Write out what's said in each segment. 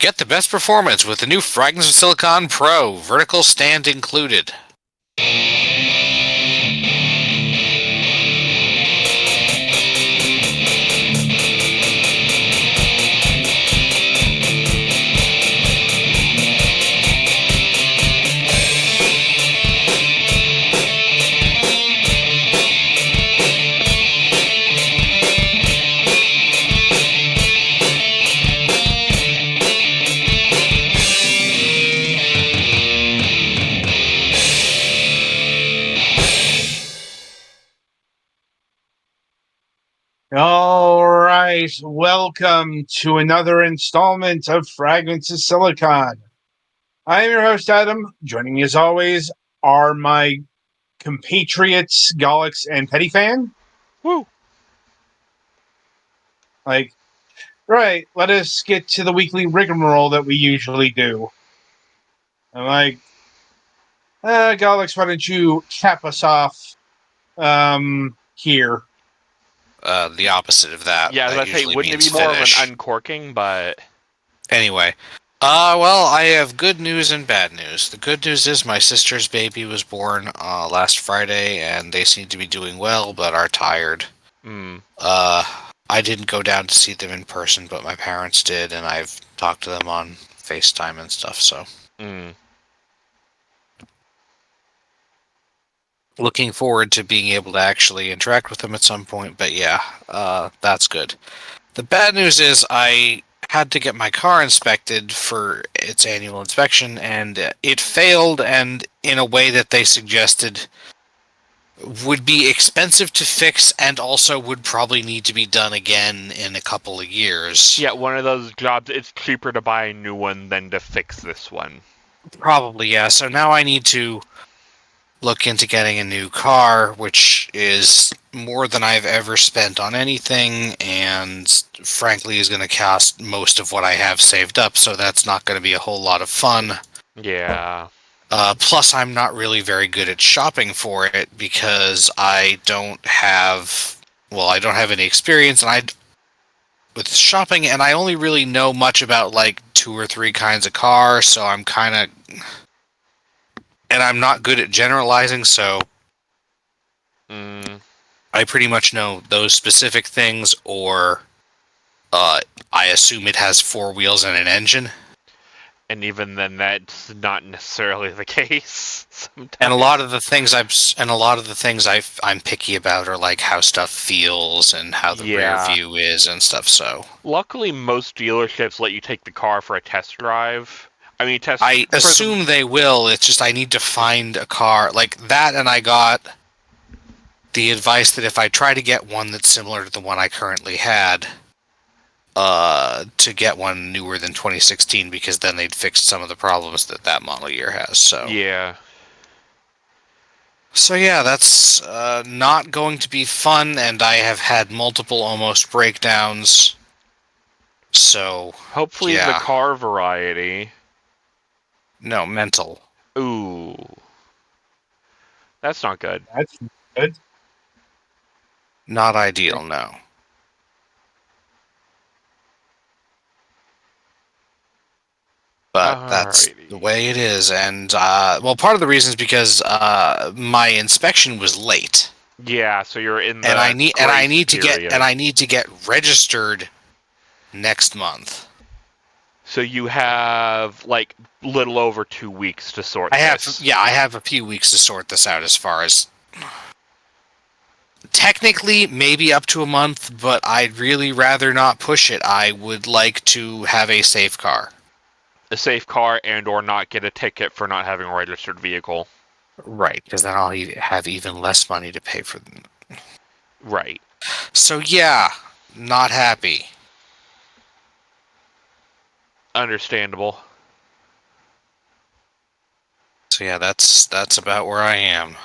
Get the best performance with the new Fragments of Silicon Pro, vertical stand included. All right, welcome to another installment of Fragments of Silicon. I am your host, Adam. Joining me as always are my compatriots, Gollix and Pettyfan. Woo! Right, let us get to the weekly rigmarole that we usually do. I'm Gollix, why don't you cap us off here? The opposite of that. Yeah, I was about to say, usually wouldn't it be means more finish. of an uncorking, but... Anyway, well, I have good news and bad news. The good news is my sister's baby was born last Friday, and they seem to be doing well, but are tired. I didn't go down to see them in person, but my parents did, and I've talked to them on FaceTime and stuff, so... Looking forward to being able to actually interact with them at some point, but yeah, that's good. The bad news is I had to get my car inspected for its annual inspection, and it failed, and in a way that they suggested would be expensive to fix and also would probably need to be done again in a couple of years. Yeah, one of those jobs, it's cheaper to buy a new one than to fix this one. Probably, yeah. So now I need to look into getting a new car, which is more than I've ever spent on anything, and frankly is going to cost most of what I have saved up, so that's not going to be a whole lot of fun. Yeah. Plus, I'm not really very good at shopping for it because I don't have any experience with shopping, and I only really know much about like 2 or 3 kinds of cars, so I'm kind of... And I'm not good at generalizing, so I pretty much know those specific things, or I assume it has 4 wheels and an engine. And even then, that's not necessarily the case. Sometimes. And a lot of the things I'm picky about are like how stuff feels and how the rear view is and stuff. So luckily, most dealerships let you take the car for a test drive. I assume they will. It's just I need to find a car like that, and I got the advice that if I try to get one that's similar to the one I currently had, to get one newer than 2016, because then they'd fixed some of the problems that model year has. So yeah. So yeah, that's not going to be fun, and I have had multiple almost breakdowns. So hopefully the car variety. No, mental. Ooh. That's not good. That's good. Not ideal, no. But that's the way it is, and part of the reason is because my inspection was late. Yeah, so you're in the and I need to get registered next month. So you have like little over 2 weeks to sort this. I have a few weeks to sort this out. As far as technically, maybe up to a month, but I'd really rather not push it. I would like to have a safe car. A safe car, and or not get a ticket for not having a registered vehicle. Right, because then I'll have even less money to pay for them. Right. So yeah, not happy. Understandable. So yeah, that's about where I am.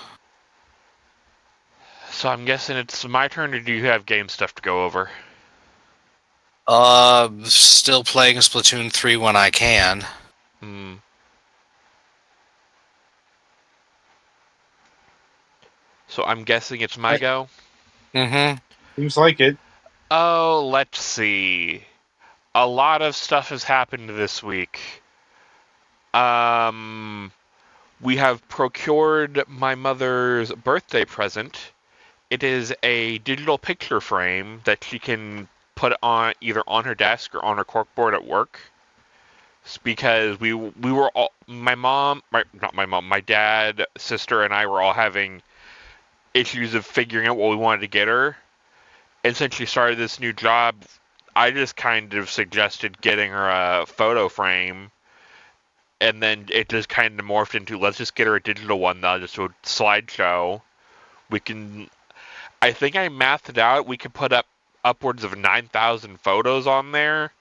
So I'm guessing it's my turn, or do you have game stuff to go over? Still playing Splatoon 3 when I can. So I'm guessing it's my go? Seems like it. Oh, let's see. a lot of stuff has happened this week. We have procured my mother's birthday present. It is a digital picture frame that she can put on either on her desk or on her corkboard at work. It's because we were all my dad, sister, and I were all having issues of figuring out what we wanted to get her. And since she started this new job, I just kind of suggested getting her a photo frame, and then it just kind of morphed into let's just get her a digital one now, just a slideshow. We can, I think I mathed it out. We could put up upwards of 9,000 photos on there,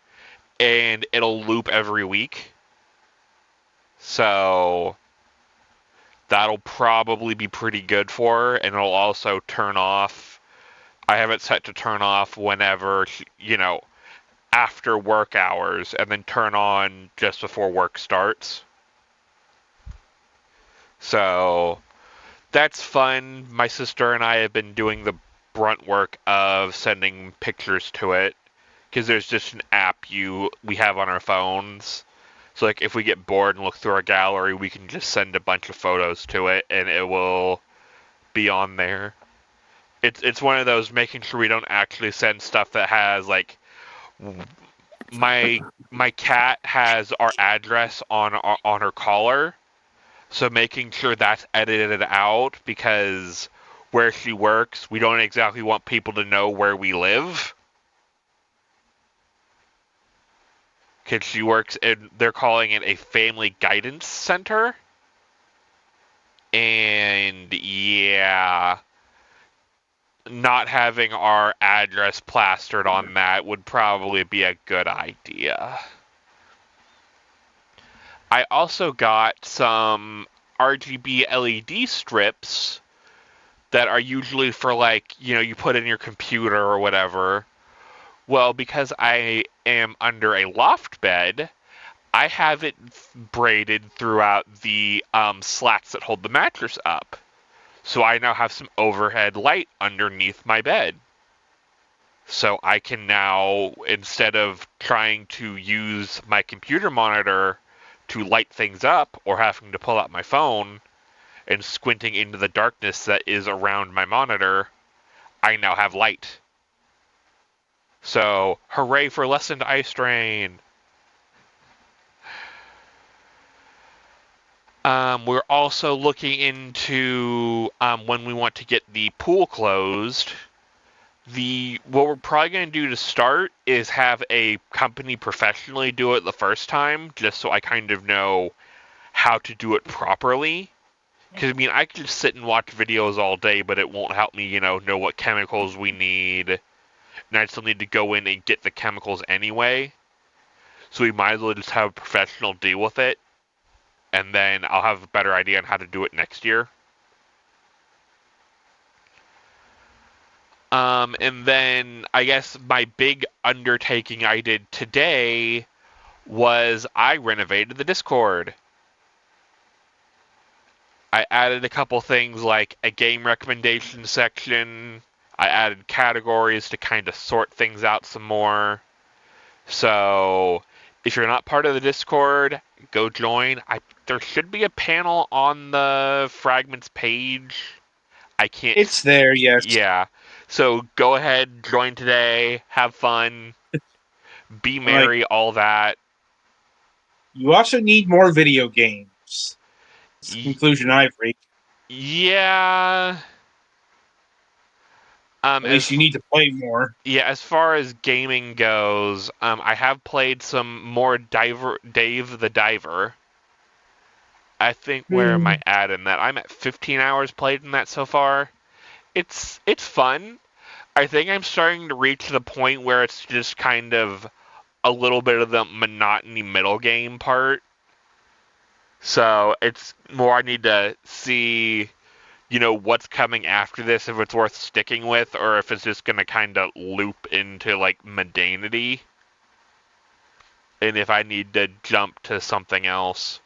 and it'll loop every week. So that'll probably be pretty good for her, and it'll also turn off. I have it set to turn off whenever, after work hours, and then turn on just before work starts. So that's fun. My sister and I have been doing the brunt work of sending pictures to it, because there's just an app we have on our phones. So like if we get bored and look through our gallery, we can just send a bunch of photos to it, and it will be on there. It's one of those making sure we don't actually send stuff that has like my cat has our address on her collar, so making sure that's edited out, because where she works, we don't exactly want people to know where we live. Because she works in, they're calling it a family guidance center. And yeah, not having our address plastered on that would probably be a good idea. I also got some RGB LED strips that are usually for like, you put in your computer or whatever. Well, because I am under a loft bed, I have it braided throughout the slats that hold the mattress up. So I now have some overhead light underneath my bed. So I can now, instead of trying to use my computer monitor to light things up or having to pull out my phone and squinting into the darkness that is around my monitor, I now have light. So, hooray for lessened eye strain. We're also looking into when we want to get the pool closed. What we're probably going to do to start is have a company professionally do it the first time, just so I kind of know how to do it properly. Because, I could just sit and watch videos all day, but it won't help me, know what chemicals we need. And I still need to go in and get the chemicals anyway. So we might as well just have a professional deal with it. And then I'll have a better idea on how to do it next year. And then I guess my big undertaking I did today was I renovated the Discord. I added a couple things like a game recommendation section. I added categories to kind of sort things out some more. So if you're not part of the Discord, go join. There should be a panel on the Fragments page. I can't. It's there, yes. Yeah. So go ahead, join today, have fun, be merry, all that. You also need more video games. That's the conclusion I've reached. Yeah. At least you need to play more. Yeah, as far as gaming goes, I have played some more Dave the Diver. I think where am I at in that? I'm at 15 hours played in that so far. It's fun. I think I'm starting to reach the point where it's just kind of a little bit of the monotony middle game part. So it's more I need to see, what's coming after this, if it's worth sticking with, or if it's just going to kind of loop into, like, mundanity. And if I need to jump to something else.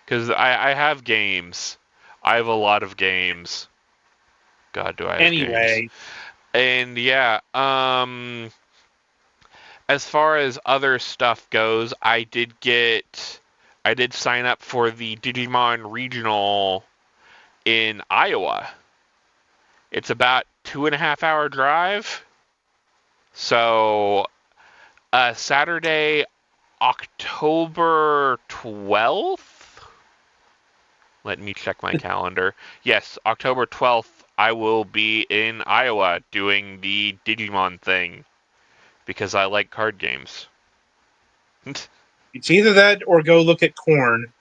Because I have games. I have a lot of games. God, do I have games. Anyway. And yeah, As far as other stuff goes, I did sign up for the Digimon Regional in Iowa. It's about 2.5 hour drive. So, Saturday, October 12th? Let me check my calendar. Yes, October 12th, I will be in Iowa doing the Digimon thing because I like card games. It's either that or go look at corn.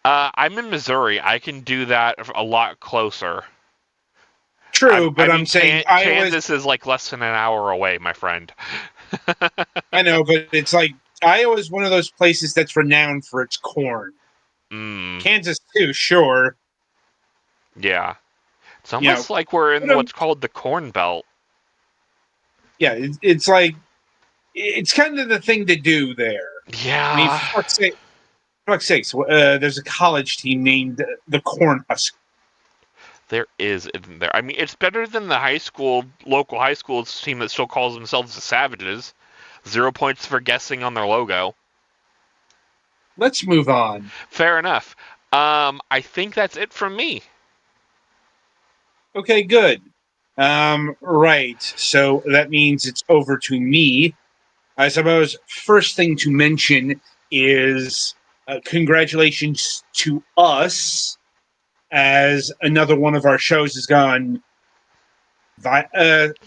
I'm in Missouri. I can do that a lot closer. True, but I'm saying Iowa's. Kansas is like less than an hour away, my friend. I know, but it's like Iowa's one of those places that's renowned for its corn. Mm, Kansas too, sure. yeah. It's You know, almost like we're in but, what's called the Corn Belt. yeah, it's like it's kind of the thing to do there. I mean, Yeah. fuck's sakes, there's a college team named the Cornhuskers. There is, isn't there? I mean, it's better than the local high school team that still calls themselves the Savages. 0 points for guessing on their logo. Let's move on. Fair enough. I think that's it from me. Okay, good. Right. So that means it's over to me. I suppose first thing to mention is congratulations to us as another one of our shows has gone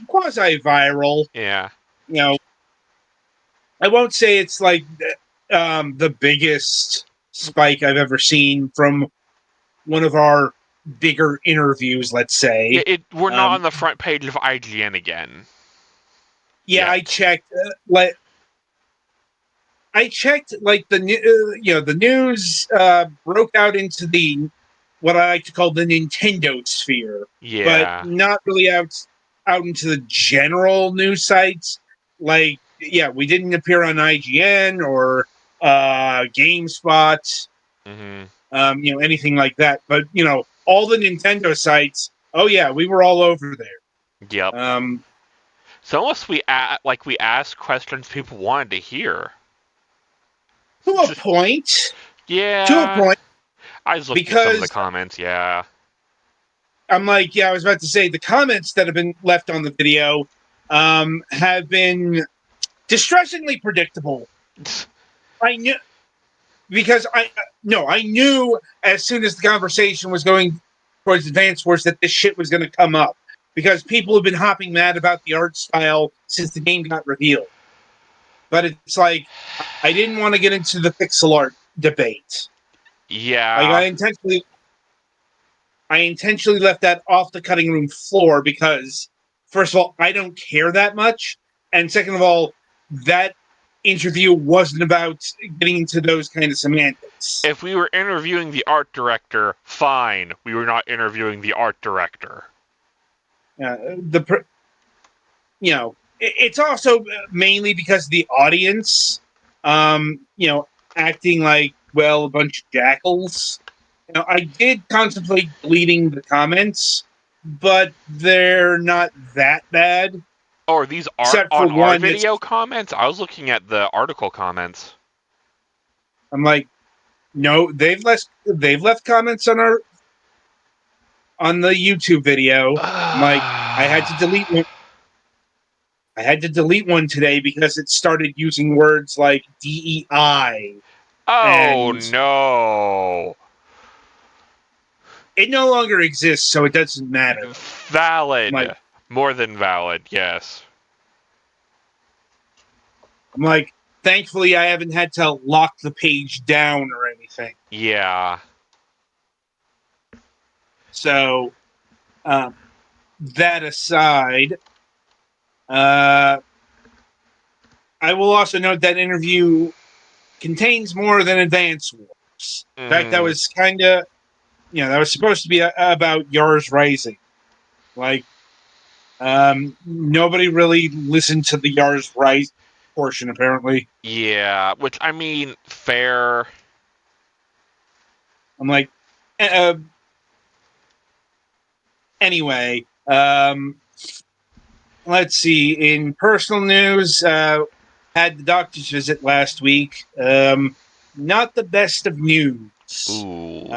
quasi-viral. Yeah. You know, I won't say it's like the biggest spike I've ever seen from one of our bigger interviews, let's Yeah, say. we're not on Um, the front page of IGN again. yeah, I Yet. checked. I checked like the the news broke out into the what I like to call the Nintendo sphere, but Yeah. not really out into the general news sites. Like, yeah, we didn't appear on IGN or GameSpot, Hmm. anything like that. But all the Nintendo sites. Oh yeah, we were all over Yep. there. It's almost we asked questions people wanted to hear. To a point. To a Yeah. point, I was looking at some of the because comments. Yeah. I'm like, yeah, I was about to say the comments that have been left on the video have been distressingly predictable. I knew because I knew as soon as the conversation was going towards Advance Wars that this shit was going to come up because people have been hopping mad about the art style since the game got revealed. But it's like I didn't want to get into the pixel art debate. Like Yeah. I intentionally left that off the cutting room floor because, first of all, I don't care that much. And second of all, that interview wasn't about getting into those kind of semantics. If we were interviewing the art director, fine. We were not interviewing the art director. The it's also mainly because the audience, acting like, well, a bunch of jackals. I did contemplate deleting the comments, but they're not that bad. Or these are Except for on our one that's video comments? I was looking at the article comments. I'm like, no, they've left comments on the YouTube video. I'm like, I had to delete one. I had to delete one today because it started using words like DEI, Oh and no. it no longer exists, so it doesn't matter. I'm like, Valid. More than valid, yes. I'm like, thankfully, I haven't had to lock the page down or anything. Yeah. So, that aside, uh, I will also note that interview contains more than Advance Wars. In fact, that Hmm. was kind of, that was supposed to be about Yars Rising. Like, nobody really listened to the Yars Rise portion, apparently. Yeah, which, I mean, fair. I'm like, anyway, let's see. In personal news, Had the doctor's visit last week. Not the best of news. Ooh.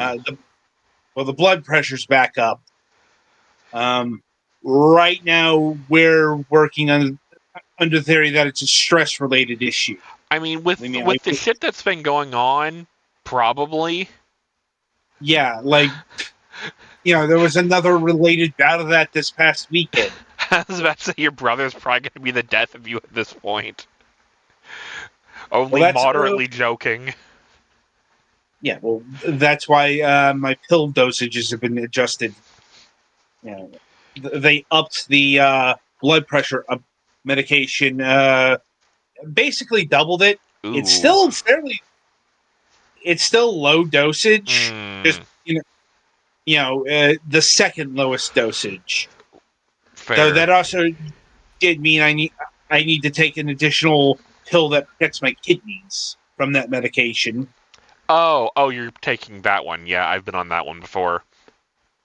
The blood pressure's back up. Right now, we're working on under the theory that it's a stress-related issue. I mean, with the shit that's been going on, probably. Yeah, there was another related bout of that this past weekend. I was about to say your brother's probably going to be the death of you at this point. Only moderately joking. Yeah, well, that's why my pill dosages have been adjusted. They upped the blood pressure medication, basically doubled it. Ooh. It's still low dosage. Just the second lowest dosage. Fair. So that also did mean I need to take an additional pill that protects my kidneys from that medication. Oh, you're taking that one. Yeah, I've been on that one before.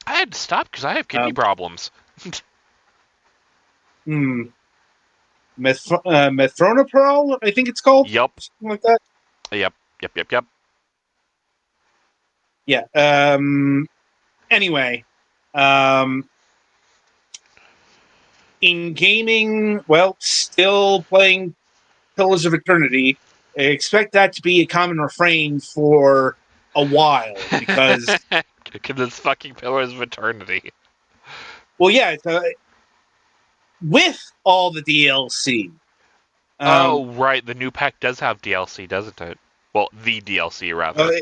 I had to stop because I have kidney problems. Methronoprol, I think it's called. Yep. Something like that. Yep. Yeah. Anyway, in gaming, still playing Pillars of Eternity. I expect that to be a common refrain for a while because it's fucking Pillars of Eternity. Well, yeah, with all the DLC. Oh, right. The new pack does have DLC, doesn't it? Well, the DLC, rather.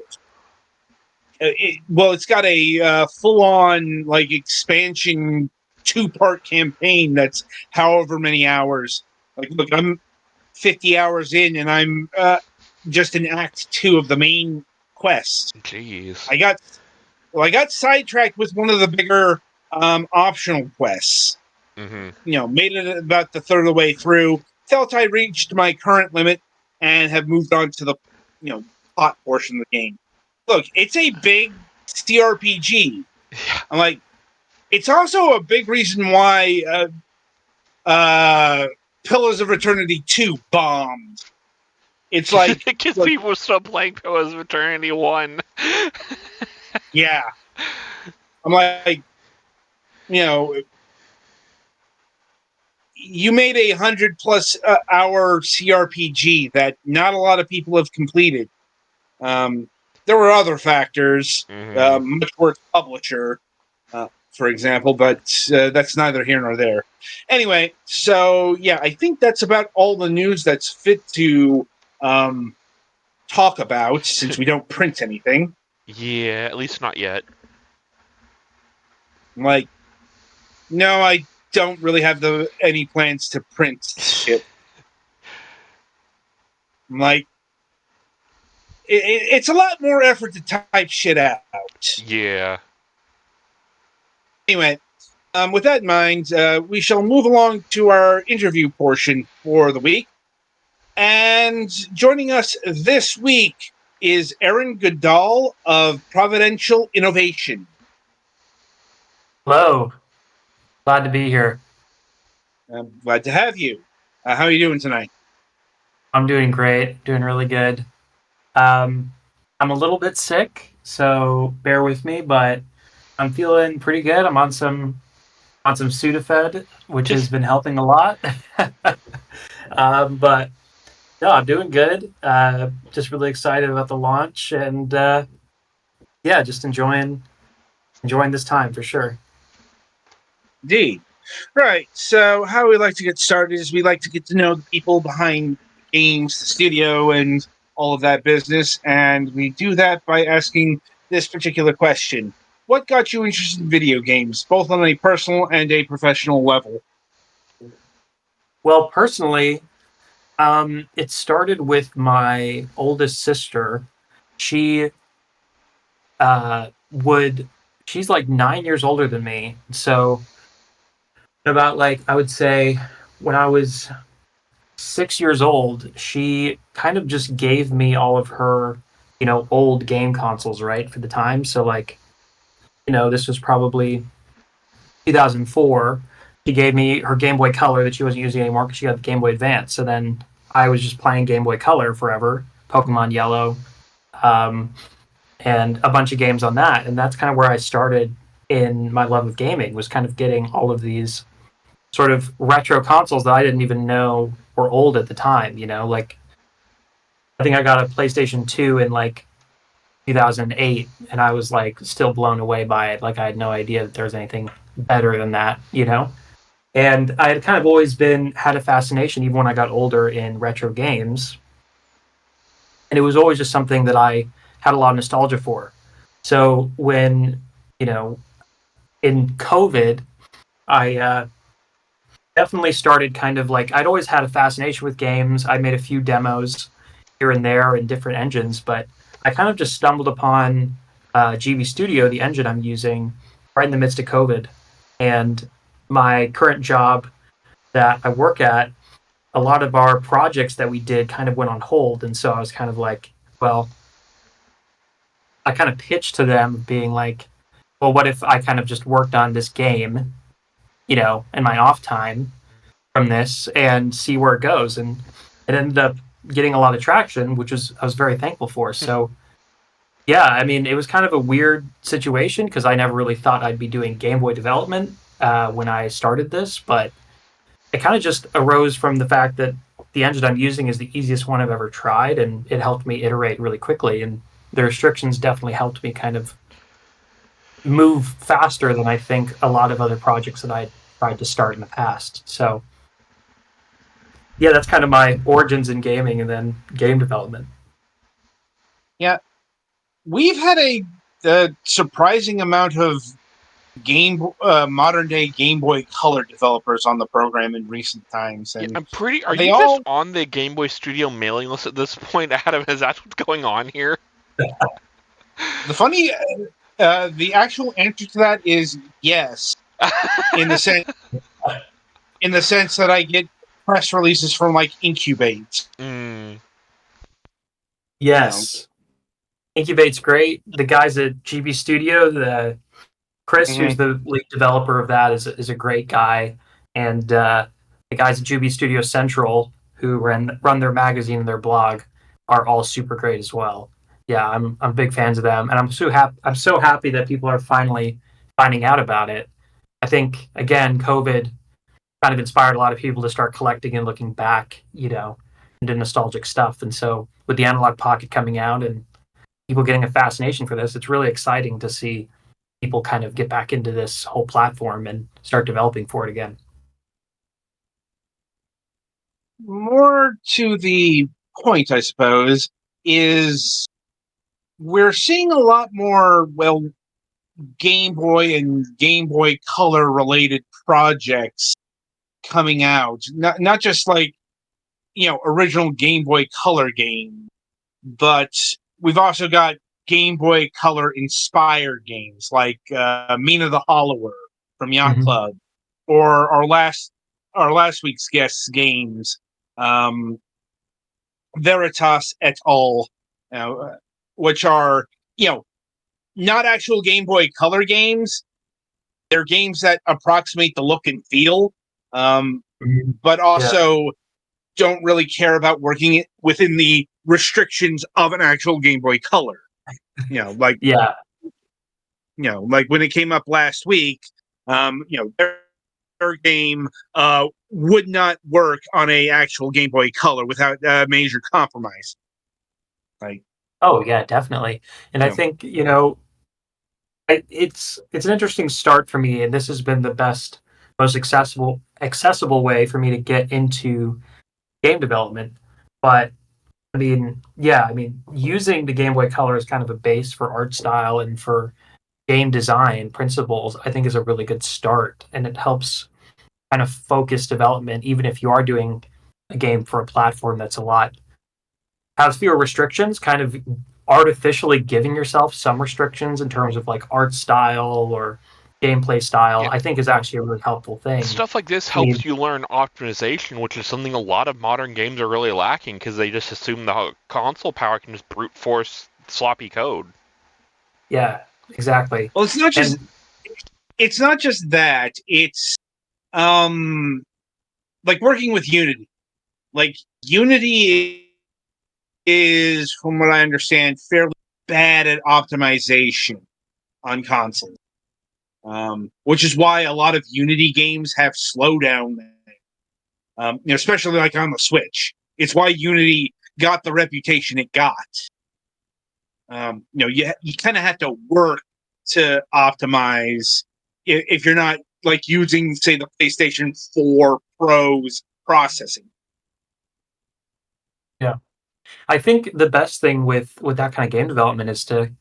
It's got a full-on expansion 2-part campaign that's however many hours. Look, I'm 50 hours in, and I'm just in Act 2 of the main quest. Jeez. I got sidetracked with one of the bigger optional quests. Mm-hmm. Made it about the third of the way through. Felt I reached my current limit and have moved on to the plot portion of the game. Look, it's a big CRPG. Yeah. I'm like, it's also a big reason why Pillars of Eternity 2 bombed. It's like because people are still playing Pillars of Eternity 1. Yeah. I'm like, you made a 100+ hour CRPG that not a lot of people have completed. There were other factors, much worse publisher, for example, but that's neither here nor there. Anyway, so yeah, I think that's about all the news that's fit to talk about since we don't print anything. Yeah, at least not yet. No, I don't really have any plans to print shit. It's a lot more effort to type shit out. Yeah. Anyway, with that in mind, we shall move along to our interview portion for the week. And joining us this week is Gadol of Providential Innovation. Hello. Glad to be here. I'm glad to have you. How are you doing tonight? I'm doing great. Doing really good. I'm a little bit sick, so bear with me, but I'm feeling pretty good. I'm on some Sudafed, which has been helping a lot. But no, I'm doing good. Just really excited about the launch, and just enjoying this time for sure. Indeed. Right. So how we like to get started is we like to get to know the people behind games, the studio, and all of that business. And we do that by asking this particular question. What got you interested in video games, both on a personal and a professional level? Well, personally, it started with my oldest sister. She's like 9 years older than me. So about I would say when I was 6 years old, she kind of just gave me all of her, old game consoles, right, for the time. So this was probably 2004. She gave me her Game Boy Color that she wasn't using anymore because she got the Game Boy Advance. So then I was just playing Game Boy Color forever, Pokemon Yellow, um, and a bunch of games on that. And that's kind of where I started in my love of gaming, was kind of getting all of these sort of retro consoles that I didn't even know were old at the time. Like I think I got a PlayStation 2 in like 2008, and I was like still blown away by it. Like I had no idea that there was anything better than that. And I had kind of always been had a fascination, even when I got older, in retro games, and it was always just something that I had a lot of nostalgia for. So when you know in COVID, I definitely started kind of like I'd always had a fascination with games. I made a few demos here and there in different engines, but I kind of just stumbled upon GB Studio, the engine I'm using, right in the midst of COVID. And my current job that I work at, a lot of our projects that we did kind of went on hold. And so I was kind of like, well, I kind of pitched to them being like, well, what if I kind of just worked on this game, in my off time from this and see where it goes. And it ended up getting a lot of traction, which I was very thankful for. So yeah, I mean, it was kind of a weird situation because I never really thought I'd be doing Game Boy development when I started this, but it kind of just arose from the fact that the engine I'm using is the easiest one I've ever tried, and it helped me iterate really quickly. And the restrictions definitely helped me kind of move faster than I think a lot of other projects that I tried to start in the past. So yeah, that's kind of my origins in gaming and then game development. Yeah, we've had a surprising amount of modern day Game Boy Color developers on the program in recent times, Yeah, and I'm pretty. Are they you just all on the Game Boy Studio mailing list at this point, Adam? Is that what's going on here? the actual answer to that is yes, in the sense that I get press releases from like Incubate. Mm, Yes. Incubate's great. The guys at GB Studio, the Chris, who's Mhm. the lead developer of that, is a great guy, and the guys at GB Studio Central, who run their magazine and their blog, are all super great as well. Yeah, I'm big fans of them, and I'm so happy that people are finally finding out about it. I think again, COVID kind of inspired a lot of people to start collecting and looking back, into nostalgic stuff. And so with the Analog Pocket coming out and people getting a fascination for this, it's really exciting to see people kind of get back into this whole platform and start developing for it again. More to the point, I suppose, is we're seeing a lot more, Game Boy and Game Boy Color related projects coming out. Not just like, original Game Boy Color game, but we've also got Game Boy Color inspired games like Mina the Hollower from Yacht Mm-hmm. Club, or our last week's guests games, um, Veritas et al., which are not actual Game Boy Color games. They're games that approximate the look and feel, but Yeah. also don't really care about working within the restrictions of an actual Game Boy Color. Like Yeah. like when it came up last week, their game would not work on a actual Game Boy Color without major compromise. Like, Oh yeah, definitely. And I you know, think, it's an interesting start for me, and this has been the best, most accessible way for me to get into game development. But I mean, yeah, I mean, using the Game Boy Color as kind of a base for art style and for game design principles, I think is a really good start, and it helps kind of focus development, even if you are doing a game for a platform that's a lot has fewer restrictions, kind of artificially giving yourself some restrictions in terms of like art style or gameplay style, yeah, I think is actually a really helpful thing. stuff like this I mean, helps you learn optimization, which is something a lot of modern games are really lacking because they just assume the console power can just brute force sloppy code. yeah, exactly. well, And it's not just that. It's um like working with Unity. Like Unity is, from what I understand, fairly bad at optimization on consoles, which is why a lot of Unity games have slowdown. Especially like on the Switch. It's why Unity got the reputation it got. You kind of have to work to optimize if you're not like using, say, the PlayStation 4 Pro's processing. Yeah. I think the best thing with that kind of game development is to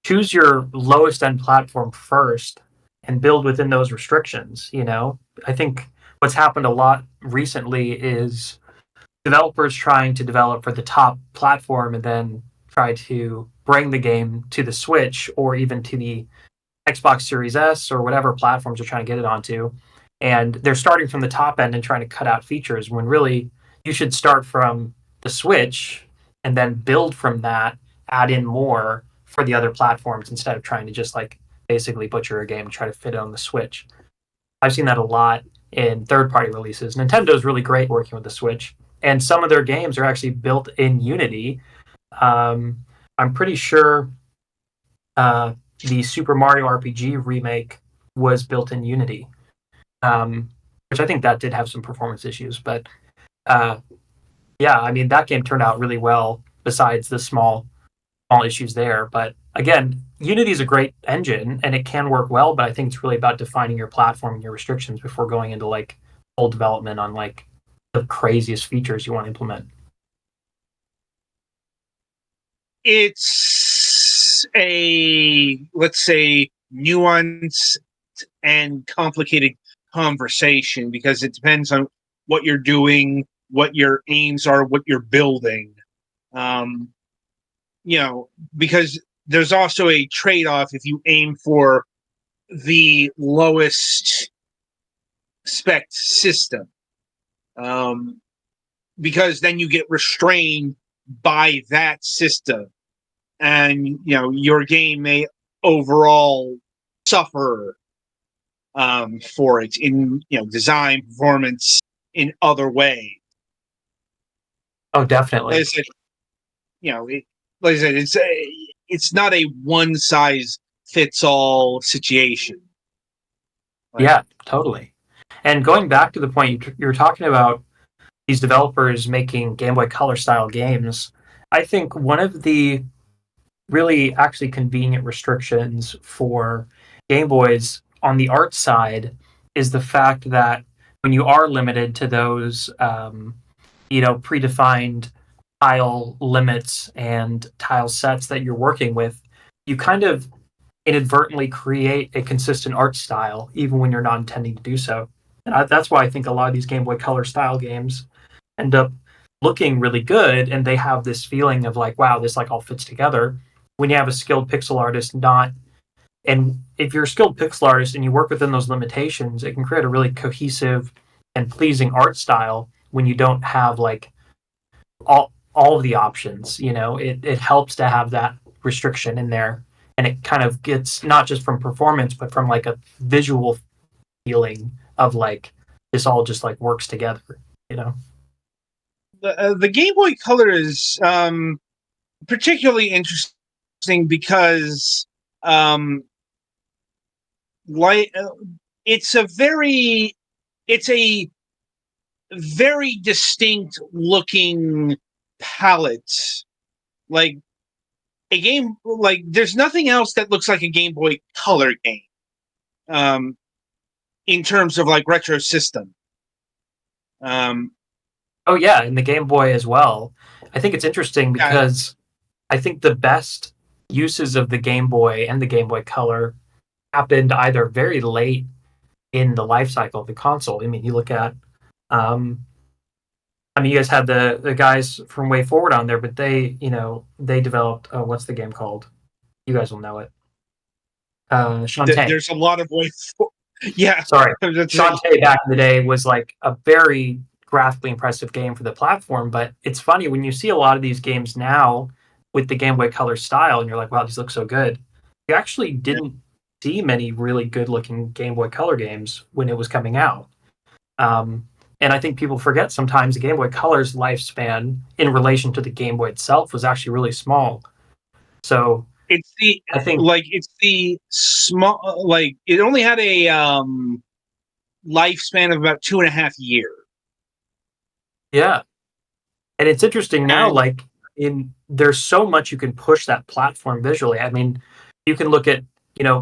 choose your lowest end platform first and build within those restrictions. I think what's happened a lot recently is developers trying to develop for the top platform and then try to bring the game to the Switch or even to the Xbox Series S or whatever platforms you're trying to get it onto. And they're starting from the top end and trying to cut out features when really you should start from the Switch and then build from that, add in more for the other platforms instead of trying to just like basically butcher a game and try to fit it on the Switch. I've seen that a lot in third-party releases. Nintendo's really great working with the Switch, and some of their games are actually built in Unity. I'm pretty sure the Super Mario RPG remake was built in Unity, which I think that did have some performance issues. But yeah, I mean that game turned out really well. Besides the small issues there, but again, Unity is a great engine and it can work well. But I think it's really about defining your platform and your restrictions before going into like full development on like the craziest features you want to implement. It's a, let's say, nuanced and complicated conversation because it depends on what you're doing, what your aims are, what you're building. Um, because there's also a trade-off if you aim for the lowest spec system, because then you get restrained by that system, and your game may overall suffer for it in design, performance, in other ways. Oh, definitely. Like I said, like I said, it's not a one size fits all situation. Yeah, totally. And going back to the point you were talking about, these developers making Game Boy Color style games, I think one of the really actually convenient restrictions for Game Boys on the art side is the fact that when you are limited to those, predefined tile limits and tile sets that you're working with, you kind of inadvertently create a consistent art style, even when you're not intending to do so. And that's why I think a lot of these Game Boy Color style games end up looking really good, and they have this feeling of like, wow, this like all fits together. When you have a skilled pixel artist, not and if you're a skilled pixel artist and you work within those limitations, it can create a really cohesive and pleasing art style when you don't have like all of the options. It helps to have that restriction in there, and it kind of gets not just from performance but from like a visual feeling of like this all just like works together. The Game Boy Color is particularly interesting because like it's a very distinct looking palette. Like a game, like there's nothing else that looks like a Game Boy Color game. In terms of like retro system. Oh yeah, and the Game Boy as well. I think it's interesting because I think the best uses of the Game Boy and the Game Boy Color happened either very late in the life cycle of the console. I mean, you look at, you guys had the guys from Way Forward on there, but they developed, what's the game called? You guys will know it. Shantae. There's a lot of ways. Yeah. Sorry. Shantae back in the day was like a very graphically impressive game for the platform, but it's funny when you see a lot of these games now with the Game Boy Color style and you're like, wow, these look so good. You actually didn't see many really good looking Game Boy Color games when it was coming out. And I think people forget sometimes the Game Boy Color's lifespan in relation to the Game Boy itself was actually really small. So It's the I think, it's the small, it only had a lifespan of about 2.5 years. yeah. And it's interesting now, And like there's so much you can push that platform visually. I mean, you can look at,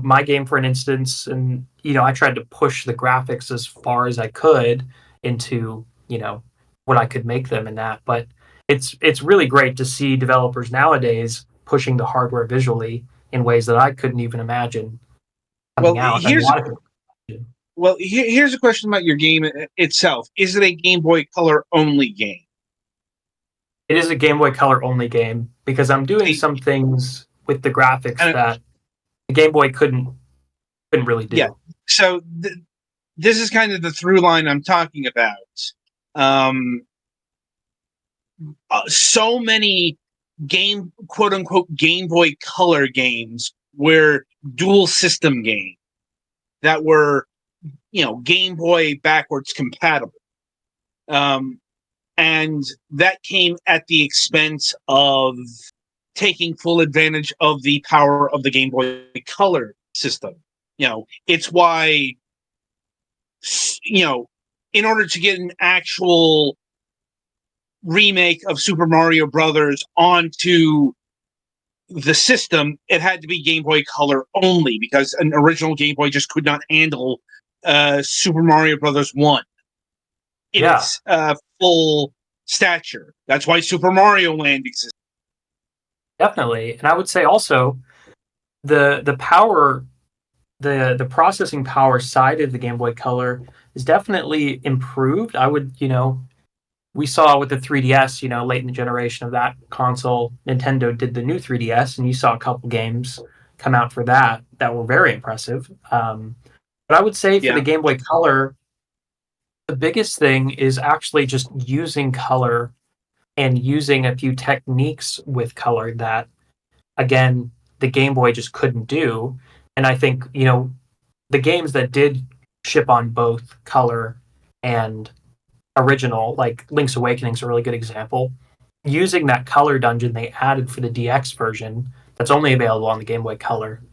my game for an instance, and I tried to push the graphics as far as I could into, what I could make them in that. But it's really great to see developers nowadays pushing the hardware visually in ways that I couldn't even imagine well, coming out. And a lot of people. here's a question about your game itself. Is it a Game Boy Color only game? It is a Game Boy Color only game because I'm doing See, some things with the graphics and that the Game Boy couldn't really yeah. do. So this is kind of the through line I'm talking about. Um, so many quote unquote Game Boy Color games were dual system games that were, Game Boy backwards compatible. And that came at the expense of taking full advantage of the power of the Game Boy Color system. It's why, in order to get an actual remake of Super Mario Brothers onto the system, it had to be Game Boy Color only because an original Game Boy just could not handle Super Mario Brothers 1 in Yeah, its full stature. That's why Super Mario Land exists. definitely. And I would say also the power, the processing power side of the Game Boy Color is definitely improved. I would, we saw with the 3DS, late in the generation of that console, Nintendo did the new 3DS, and you saw a couple games come out for that were very impressive. But I would say for the Yeah. Game Boy Color, the biggest thing is actually just using color and using a few techniques with color that, again, the Game Boy just couldn't do. And I think, the games that did ship on both color and original, like Link's Awakening is a really good example. Using that color dungeon they added for the DX version that's only available on the Game Boy Color,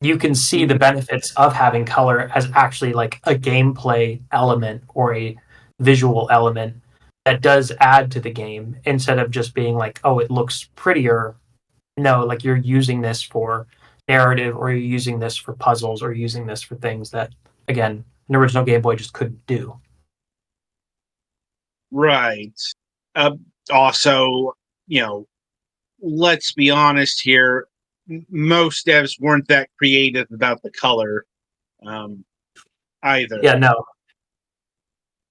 you can see the benefits of having color as actually like a gameplay element or a visual element that does add to the game instead of just being like, oh, it looks prettier. No, like you're using this for narrative or you're using this for puzzles or using this for things that, again, an original Game Boy just couldn't do. Right. Uh, Also, let's be honest here. Most devs weren't that creative about the color either. Yeah, no.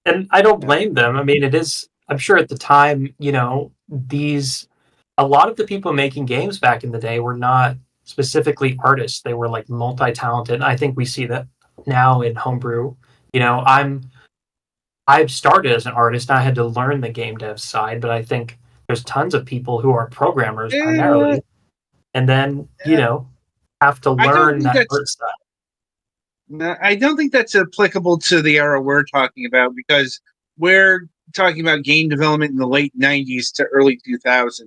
And I don't blame them. I mean, it is, I'm sure at the time, a lot of the people making games back in the day were not specifically artists. They were like multi-talented. I think we see that now in homebrew. I've started as an artist and I had to learn the game dev side, but I think there's tons of people who are programmers Eh, primarily and then, have to I don't learn think that that's art side. I don't think that's applicable to the era we're talking about because we're talking about game development in the late '90s to early 2000s.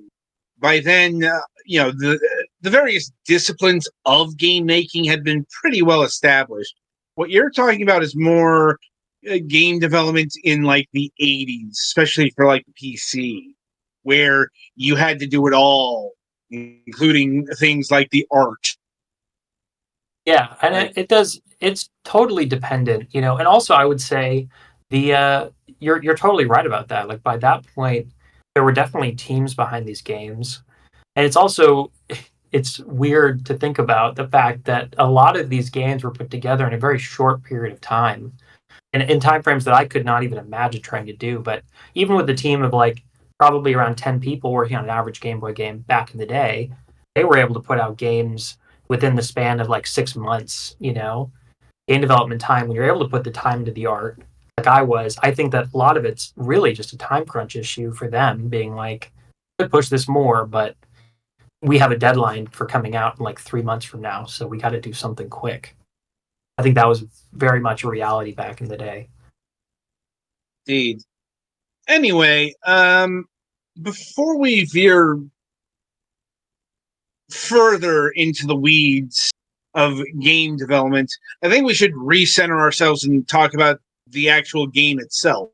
By then, the various disciplines of game making had been pretty well established. What you're talking about is more game development in like the '80s, especially for like the PC, where you had to do it all, including things like the art. Yeah, and Like, it does. It's totally dependent, And also, I would say you're totally right about that. Like by that point, there were definitely teams behind these games, and it's also it's weird to think about the fact that a lot of these games were put together in a very short period of time, and in time frames that I could not even imagine trying to do. But even with a team of like probably around 10 people working on an average Game Boy game back in the day, they were able to put out games within the span of like 6 months, game development time. When you're able to put the time into the art, like I was, I think that a lot of it's really just a time crunch issue for them being like, could push this more, but we have a deadline for coming out in like 3 months from now. So we got to do something quick. I think that was very much a reality back in the day. Indeed. Anyway, before we veer further into the weeds of game development, I think we should recenter ourselves and talk about the actual game itself,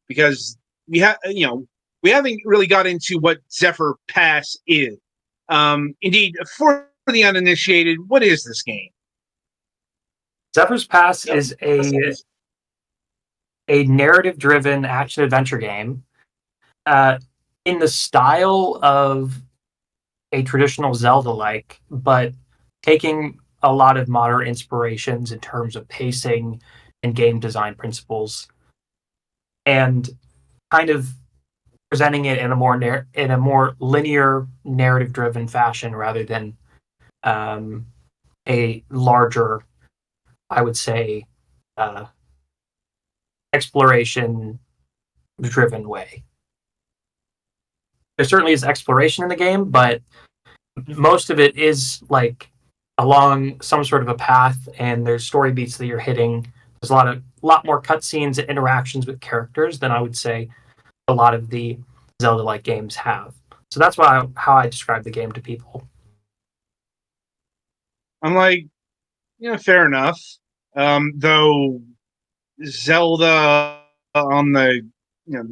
because we haven't really got into what Zephyr Pass is. Indeed, for the uninitiated, what is this game? Zephyr's Pass is a narrative-driven action-adventure game in the style of a traditional Zelda-like, but taking a lot of modern inspirations in terms of pacing and game design principles, and kind of presenting it in a more linear, narrative-driven fashion rather than a larger, I would say, uh, exploration-driven way. There certainly is exploration in the game, but most of it is like along some sort of a path, and there's story beats that you're hitting. There's a lot more cutscenes and interactions with characters than I would say a lot of the Zelda-like games have. So that's how I describe the game to people. I'm like, fair enough. Though Zelda on the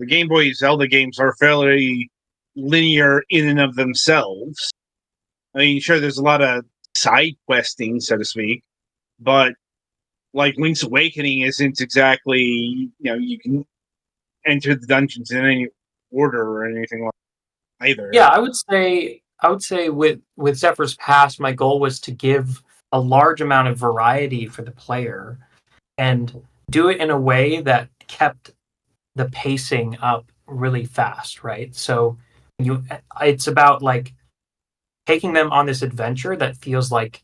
Game Boy Zelda games are fairly linear in and of themselves. I mean, sure, there's a lot of side questing, so to speak, but like Link's Awakening isn't exactly, you can enter the dungeons in any order or anything like that either. Yeah, I would say with Zephyr's Pass, my goal was to give a large amount of variety for the player and do it in a way that kept the pacing up really fast, right? So it's about like taking them on this adventure that feels like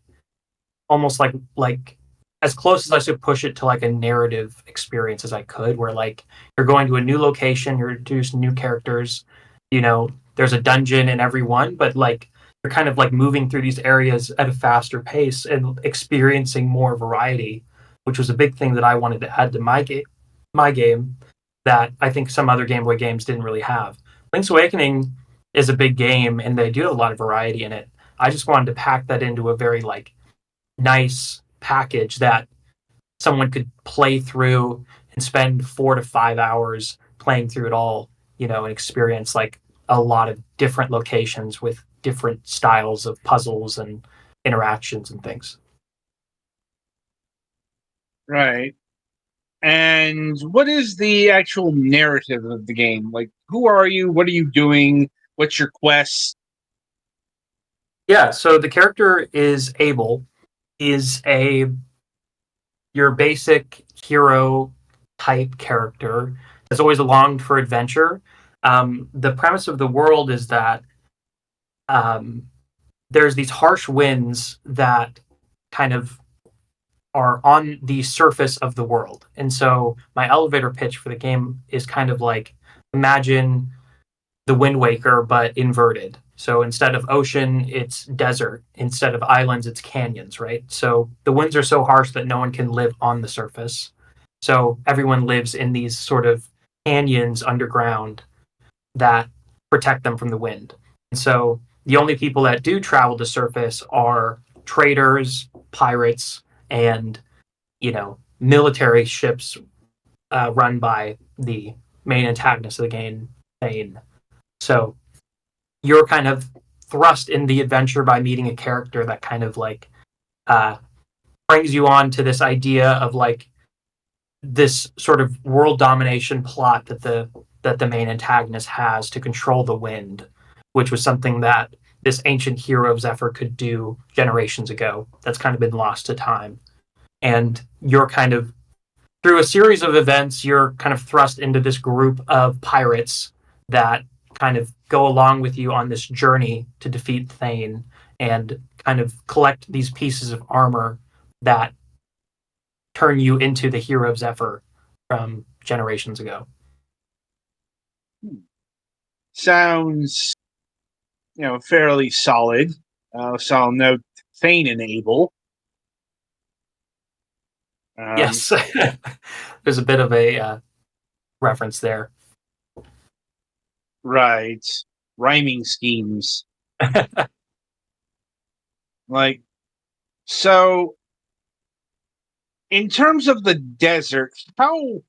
almost like as close as I could push it to like a narrative experience as I could, where like you're going to a new location, you're introducing new characters, there's a dungeon in every one, but like you're kind of like moving through these areas at a faster pace and experiencing more variety, which was a big thing that I wanted to add to my game that I think some other Game Boy games didn't really have. Link's Awakening is a big game and they do have a lot of variety in it. I just wanted to pack that into a very like nice package that someone could play through and spend 4 to 5 hours playing through it all, and experience like a lot of different locations with different styles of puzzles and interactions and things. Right. And what is the actual narrative of the game? Like, who are you? What are you doing? What's your quest? Yeah, so the character is Abel, is a your basic hero type character has always longed for adventure. The premise of the world is that um, there's these harsh winds that kind of are on the surface of the world. And so my elevator pitch for the game is kind of like imagine the Wind Waker, but inverted. So instead of ocean, it's desert. Instead of islands, it's canyons, right? So the winds are so harsh that no one can live on the surface. So everyone lives in these sort of canyons underground that protect them from the wind. And so the only people that do travel to surface are traders, pirates, and military ships run by the main antagonist of the game, Thane. So you're kind of thrust in the adventure by meeting a character that kind of like uh, brings you on to this idea of like this sort of world domination plot that the main antagonist has to control the wind, which was something that this ancient hero of Zephyr could do generations ago. That's kind of been lost to time. And you're kind of through a series of events, you're kind of thrust into this group of pirates that kind of go along with you on this journey to defeat Thane and kind of collect these pieces of armor that turn you into the hero of Zephyr from generations ago. Sounds, fairly solid. So I'll note Thane and Abel. Yes. There's a bit of a reference there. Right. Rhyming schemes. Like, so in terms of the desert, how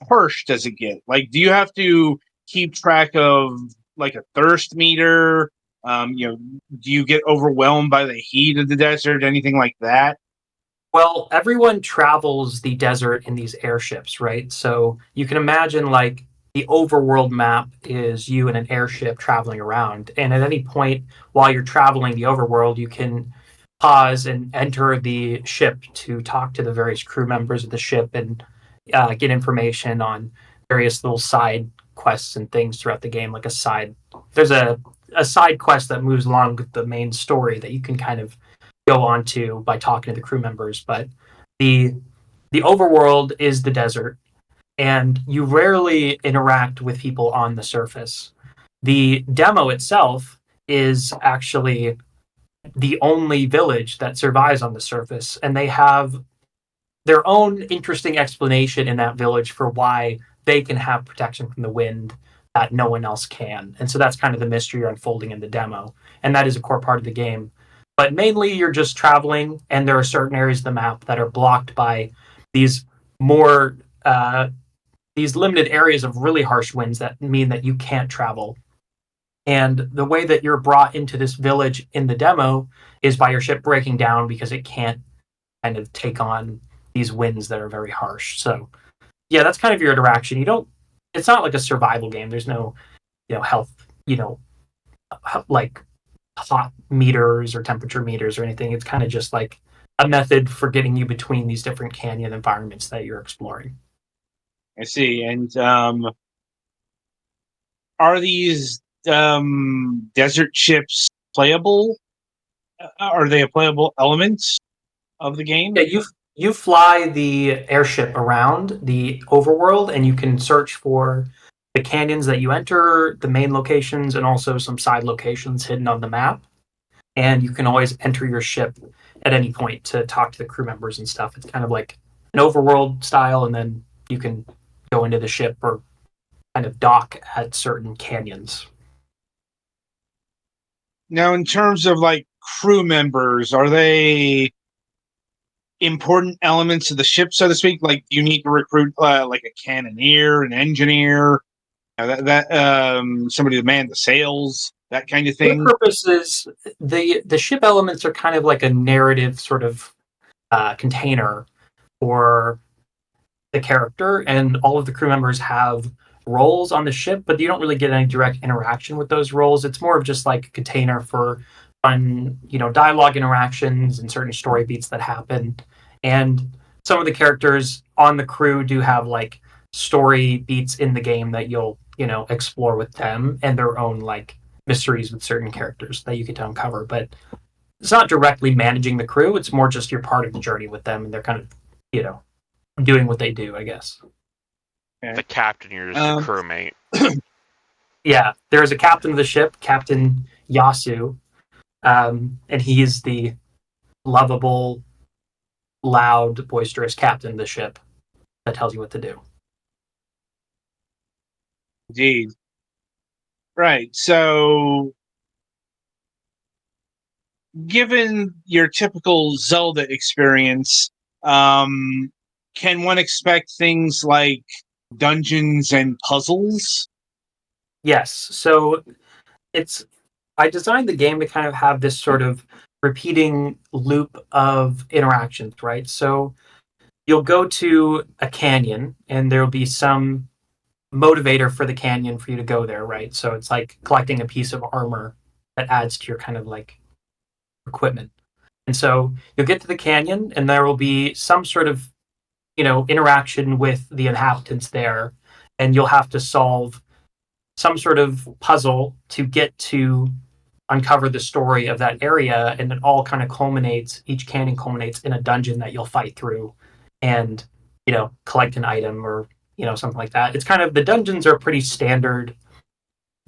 harsh does it get? Like, do you have to keep track of like a thirst meter? Do you get overwhelmed by the heat of the desert? Anything like that? Well, everyone travels the desert in these airships, right? So you can imagine like the overworld map is you in an airship traveling around. And at any point while you're traveling the overworld, you can pause and enter the ship to talk to the various crew members of the ship and get information on various little side quests and things throughout the game. Like there's a side quest that moves along with the main story that you can kind of go on to by talking to the crew members. But the the overworld is the desert, and you rarely interact with people on the surface. The demo itself is actually the only village that survives on the surface, and they have their own interesting explanation in that village for why they can have protection from the wind that no one else can. And so that's kind of the mystery you're unfolding in the demo. And that is a core part of the game. But mainly you're just traveling, and there are certain areas of the map that are blocked by these more these limited areas of really harsh winds that mean that you can't travel. And the way that you're brought into this village in the demo is by your ship breaking down because it can't kind of take on these winds that are very harsh. So yeah, that's kind of your interaction. You don't. It's not like a survival game. There's no health like hot meters or temperature meters or anything. It's kind of just like a method for getting you between these different canyon environments that you're exploring. I see. And are these desert ships playable? Are they a playable element of the game? Yeah, you fly the airship around the overworld, and you can search for the canyons that you enter, the main locations, and also some side locations hidden on the map. And you can always enter your ship at any point to talk to the crew members and stuff. It's kind of like an overworld style, and then you can go into the ship or kind of dock at certain canyons. Now, in terms of like crew members, are they important elements of the ship, so to speak? Like, you need to recruit like a cannoneer, an engineer, somebody to man the sails, that kind of For the thing. purposes, the ship elements are kind of like a narrative sort of container for the character, and all of the crew members have roles on the ship, but you don't really get any direct interaction with those roles. It's more of just like a container for fun, dialogue interactions and certain story beats that happen. And some of the characters on the crew do have like story beats in the game that you'll, explore with them, and their own like mysteries with certain characters that you get to uncover. But it's not directly managing the crew, it's more just you're part of the journey with them, and they're kind of, doing what they do, I guess. The captain, you're just a crewmate. Yeah, there is a captain of the ship, Captain Yasu, and he is the lovable, loud, boisterous captain of the ship that tells you what to do. Indeed. Right. So, given your typical Zelda experience, can one expect things like dungeons and puzzles? Yes, so I designed the game to kind of have this sort of repeating loop of interactions, right? So you'll go to a canyon, and there'll be some motivator for the canyon for you to go there, right? So it's like collecting a piece of armor that adds to your kind of like equipment. And so you'll get to the canyon, and there will be some sort of, interaction with the inhabitants there, and you'll have to solve some sort of puzzle to get to uncover the story of that area, and it all kind of culminates, each canyon culminates in a dungeon that you'll fight through and, collect an item or, something like that. It's kind of, the dungeons are pretty standard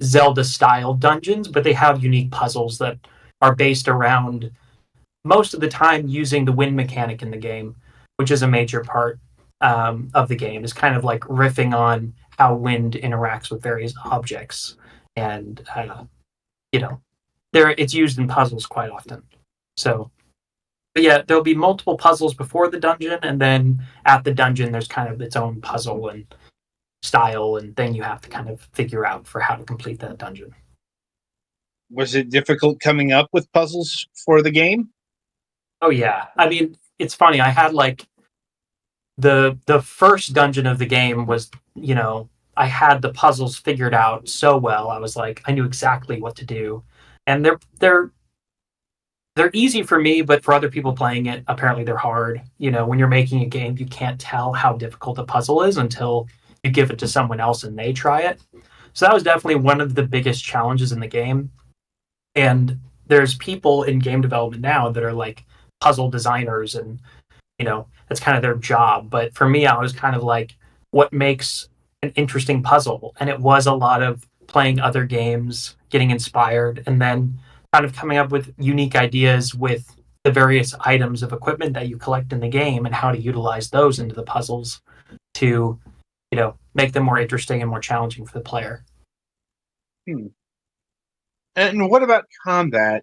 Zelda style dungeons, but they have unique puzzles that are based around, most of the time, using the wind mechanic in the game. which is a major part of the game, is kind of like riffing on how wind interacts with various objects, and you know, it's used in puzzles quite often. So, but yeah, there'll be multiple puzzles before the dungeon, and then at the dungeon, there's kind of its own puzzle and style and thing you have to kind of figure out for how to complete that dungeon. Was it difficult coming up with puzzles for the game? Oh yeah, I mean, it's funny. I had like the first dungeon of the game was, I had the puzzles figured out so well. I was like, I knew exactly what to do, and they're easy for me, but for other people playing it, apparently they're hard. When you're making a game, you can't tell how difficult a puzzle is until you give it to someone else and they try it. So that was definitely one of the biggest challenges in the game. And there's people in game development now that are like puzzle designers, and that's kind of their job. But for me, I was kind of like, what makes an interesting puzzle? And it was a lot of playing other games, getting inspired, and then kind of coming up with unique ideas with the various items of equipment that you collect in the game and how to utilize those into the puzzles to, make them more interesting and more challenging for the player. And what about combat?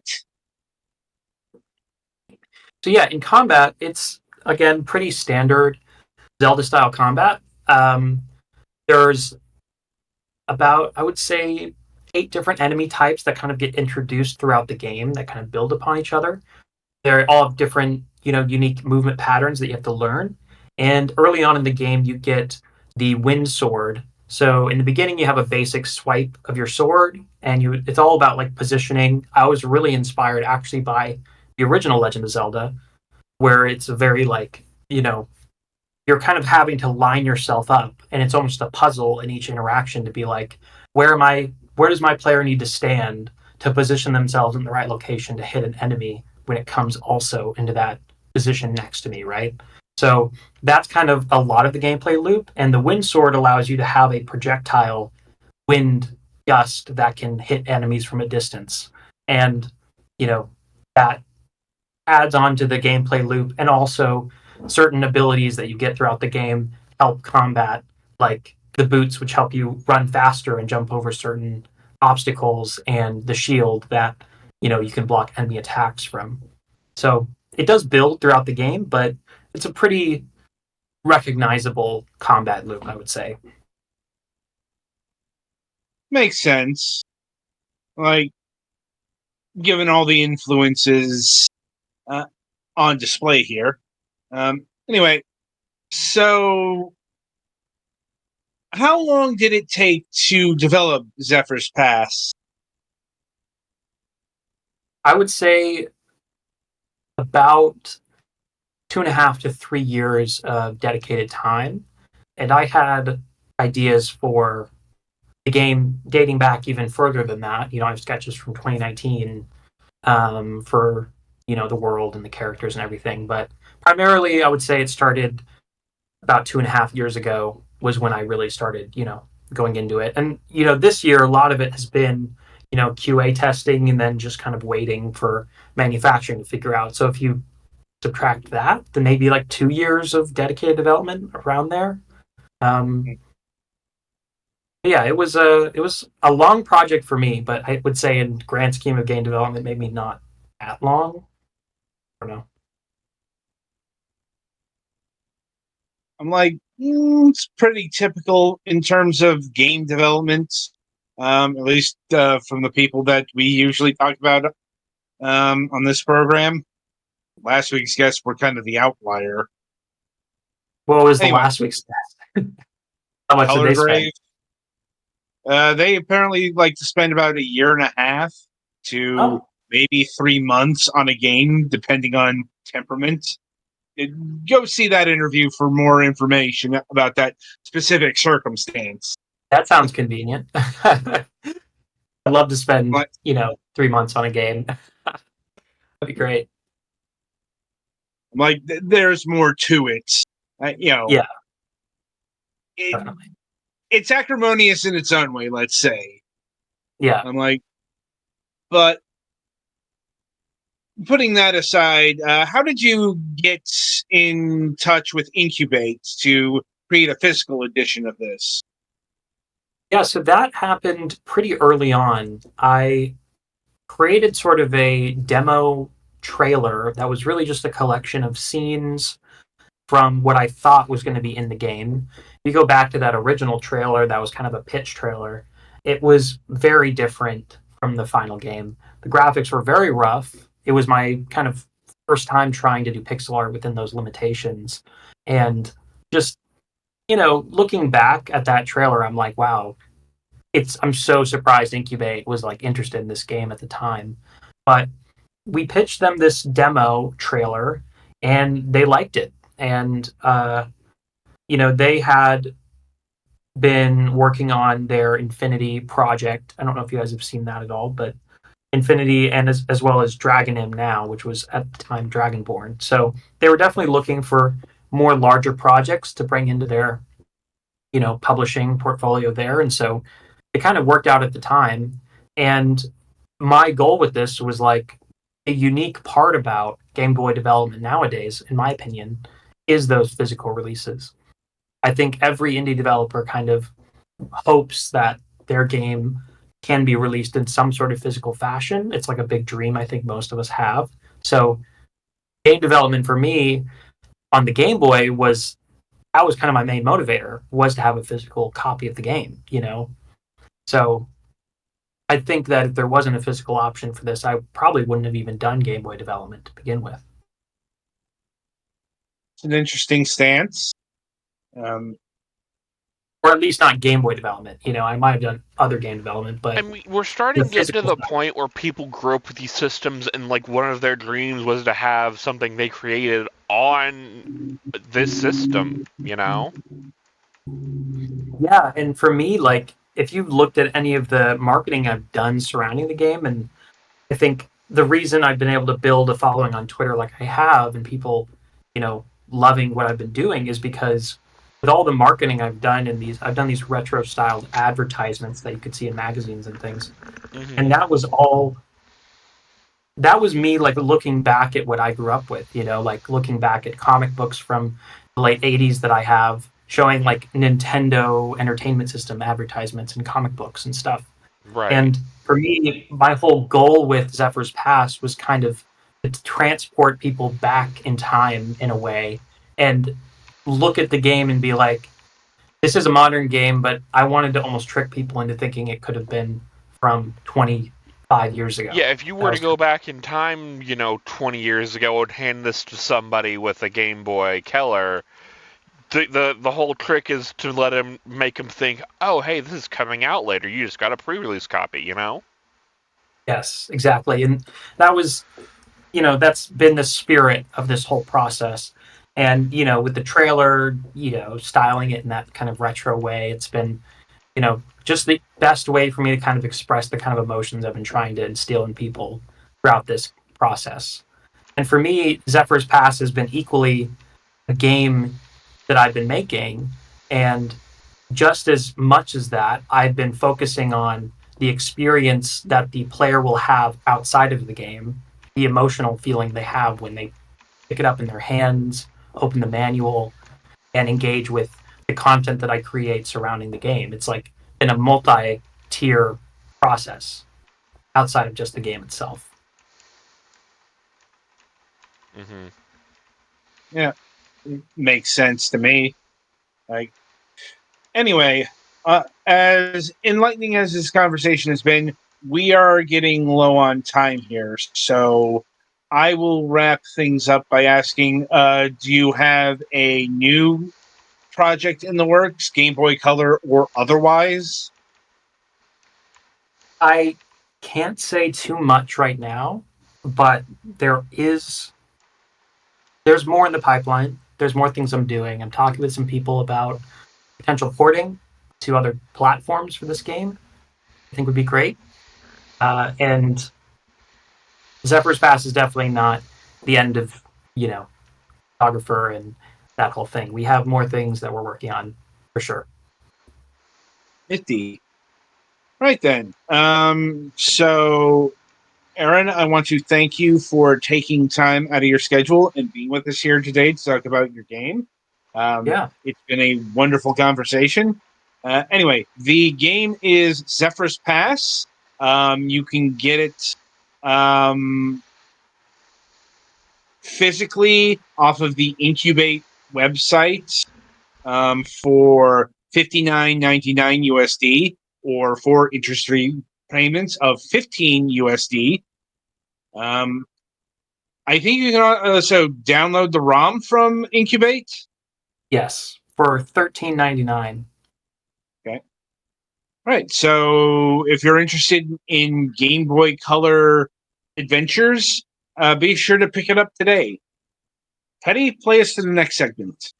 So yeah, in combat, it's again pretty standard Zelda style combat. There's about, I would say, 8 different enemy types that kind of get introduced throughout the game that kind of build upon each other. They're all have different, unique movement patterns that you have to learn. And early on in the game, you get the wind sword. So in the beginning, you have a basic swipe of your sword, and it's all about like positioning. I was really inspired actually by the original Legend of Zelda, where it's a very like, you're kind of having to line yourself up, and it's almost a puzzle in each interaction to be like, where does my player need to stand to position themselves in the right location to hit an enemy when it comes also into that position next to me, right? So that's kind of a lot of the gameplay loop, and the wind sword allows you to have a projectile wind gust that can hit enemies from a distance, and that adds on to the gameplay loop, and also certain abilities that you get throughout the game help combat, like the boots, which help you run faster and jump over certain obstacles, and the shield that you can block enemy attacks from. So it does build throughout the game, but it's a pretty recognizable combat loop, I would say. Makes sense. Like, given all the influences on display here. Anyway, so how long did it take to develop Zephyr's Pass? I would say about 2.5 to 3 years of dedicated time. And I had ideas for the game dating back even further than that. I have sketches from 2019 for, the world and the characters and everything. But primarily, I would say it started about 2.5 years ago was when I really started, going into it. And, this year, a lot of it has been, QA testing and then just kind of waiting for manufacturing to figure out. So if you subtract that, then maybe like 2 years of dedicated development around there. Yeah, it was a long project for me, but I would say in grand scheme of game development, maybe not that long. I don't know. I'm like, it's pretty typical in terms of game development, at least from the people that we usually talk about on this program. Last week's guests were kind of the outlier. What was the Anyway, last week's test? How much did Color they spend? Grave. They apparently like to spend about 1.5 years to Oh, maybe 3 months on a game, depending on temperament. Go see that interview for more information about that specific circumstance. that sounds convenient. I'd love to spend, But 3 months on a game. That'd be great. like, there's more to it. Yeah, It, definitely. it's acrimonious in its own way, let's say. Yeah. I'm like, but putting that aside, how did you get in touch with Incubate to create a physical edition of this? Yeah, so that happened pretty early on. I created sort of a demo trailer that was really just a collection of scenes from what I thought was going to be in the game. If you go back to that original trailer, that was kind of a pitch trailer. It was very different from the final game. The graphics were very rough. It was my kind of first time trying to do pixel art within those limitations. And just, looking back at that trailer, I'm like, wow, I'm so surprised Incubate was like interested in this game at the time. But we pitched them this demo trailer and they liked it. And they had been working on their Infinity project. I don't know if you guys have seen that at all, but Infinity and as well as Dragon Now, which was at the time Dragonborn. So they were definitely looking for more larger projects to bring into their, publishing portfolio there. And so it kind of worked out at the time. And my goal with this was like a unique part about Game Boy development nowadays, in my opinion, is those physical releases. I think every indie developer kind of hopes that their game can be released in some sort of physical fashion. It's like a big dream I think most of us have. So game development for me on the Game Boy was kind of my main motivator, was to have a physical copy of the game. So I think that if there wasn't a physical option for this, I probably wouldn't have even done Game Boy development to begin with. It's an interesting stance. Um, Or at least not Game Boy development. I might have done other game development, but And we're the starting to get to physical the side. point where people grew up with these systems, and like one of their dreams was to have something they created on this system. Yeah, and for me, like if you've looked at any of the marketing I've done surrounding the game, and I think the reason I've been able to build a following on Twitter like I have, and people, loving what I've been doing, is because with all the marketing I've done these retro styled advertisements that you could see in magazines and things, Mm-hmm. and that was me like looking back at what I grew up with, like looking back at comic books from the late 80s that I have showing like Nintendo Entertainment System advertisements and comic books and stuff. Right. And for me, my whole goal with Zephyr's Pass was kind of to transport people back in time in a way and look at the game and be like, this is a modern game, but I wanted to almost trick people into thinking it could have been from 25 years ago. Yeah, if you That were to was go back in time, 20 years ago, and hand this to somebody with a Game Boy Keller, the whole trick is to make him think, oh, hey, this is coming out later. You just got a pre-release copy. Yes, exactly. And that was, that's been the spirit of this whole process. And, with the trailer, styling it in that kind of retro way, it's been, just the best way for me to kind of express the kind of emotions I've been trying to instill in people throughout this process. And for me, Zephyr's Pass has been equally a game that I've been making. And just as much as that, I've been focusing on the experience that the player will have outside of the game, the emotional feeling they have when they pick it up in their hands, open the manual, and engage with the content that I create surrounding the game. It's like in a multi-tier process outside of just the game itself. Mm-hmm. yeah, it makes sense to me. Like, anyway, as enlightening as this conversation has been, we are getting low on time here, so I will wrap things up by asking: do you have a new project in the works, Game Boy Color or otherwise? I can't say too much right now, but there's more in the pipeline. There's more things I'm doing. I'm talking with some people about potential porting to other platforms for this game. I think would be great. And Zephyr's Pass is definitely not the end of, photographer and that whole thing. We have more things that we're working on for sure. Nifty. Right then. So Aaron, I want to thank you for taking time out of your schedule and being with us here today to talk about your game. Yeah. It's been a wonderful conversation. Anyway, the game is Zephyr's Pass. You can get it physically off of the Incubate website for $59.99 USD, or for interest-free payments of $15 USD. I think you can also download the ROM from Incubate. Yes, for $13.99. Okay. Right. So if you're interested in Game Boy Color adventures, be sure to pick it up today. Teddy, play us to the next segment.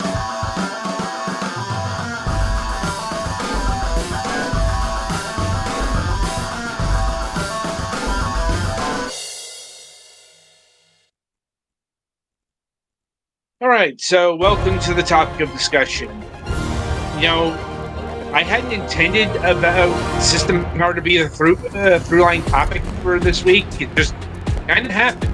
All right, so welcome to the topic of discussion. You know, I hadn't intended about system power to be a through line topic for this week. It just kind of happened.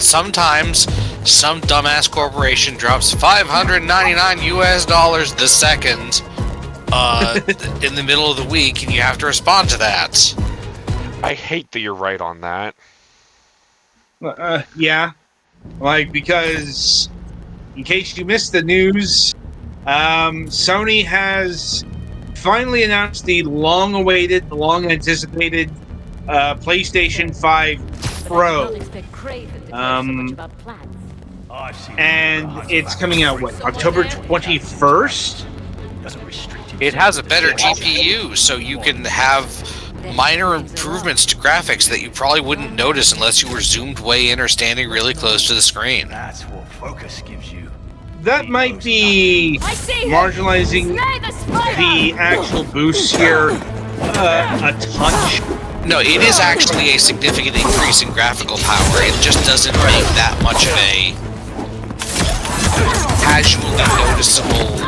Sometimes some dumbass corporation drops $599 US the second in the middle of the week, and you have to respond to that. I hate that you're right on that. Yeah, because in case you missed the news, Sony has finally announced the long-awaited, long-anticipated PlayStation 5 Pro. And it's coming out, October 21st? It has a better GPU, so you can have minor improvements to graphics that you probably wouldn't notice unless you were zoomed way in or standing really close to the screen. That's what focus gives you. That might be marginalizing the actual boost here a touch. No, it is actually a significant increase in graphical power. It just doesn't make that much of a casually noticeable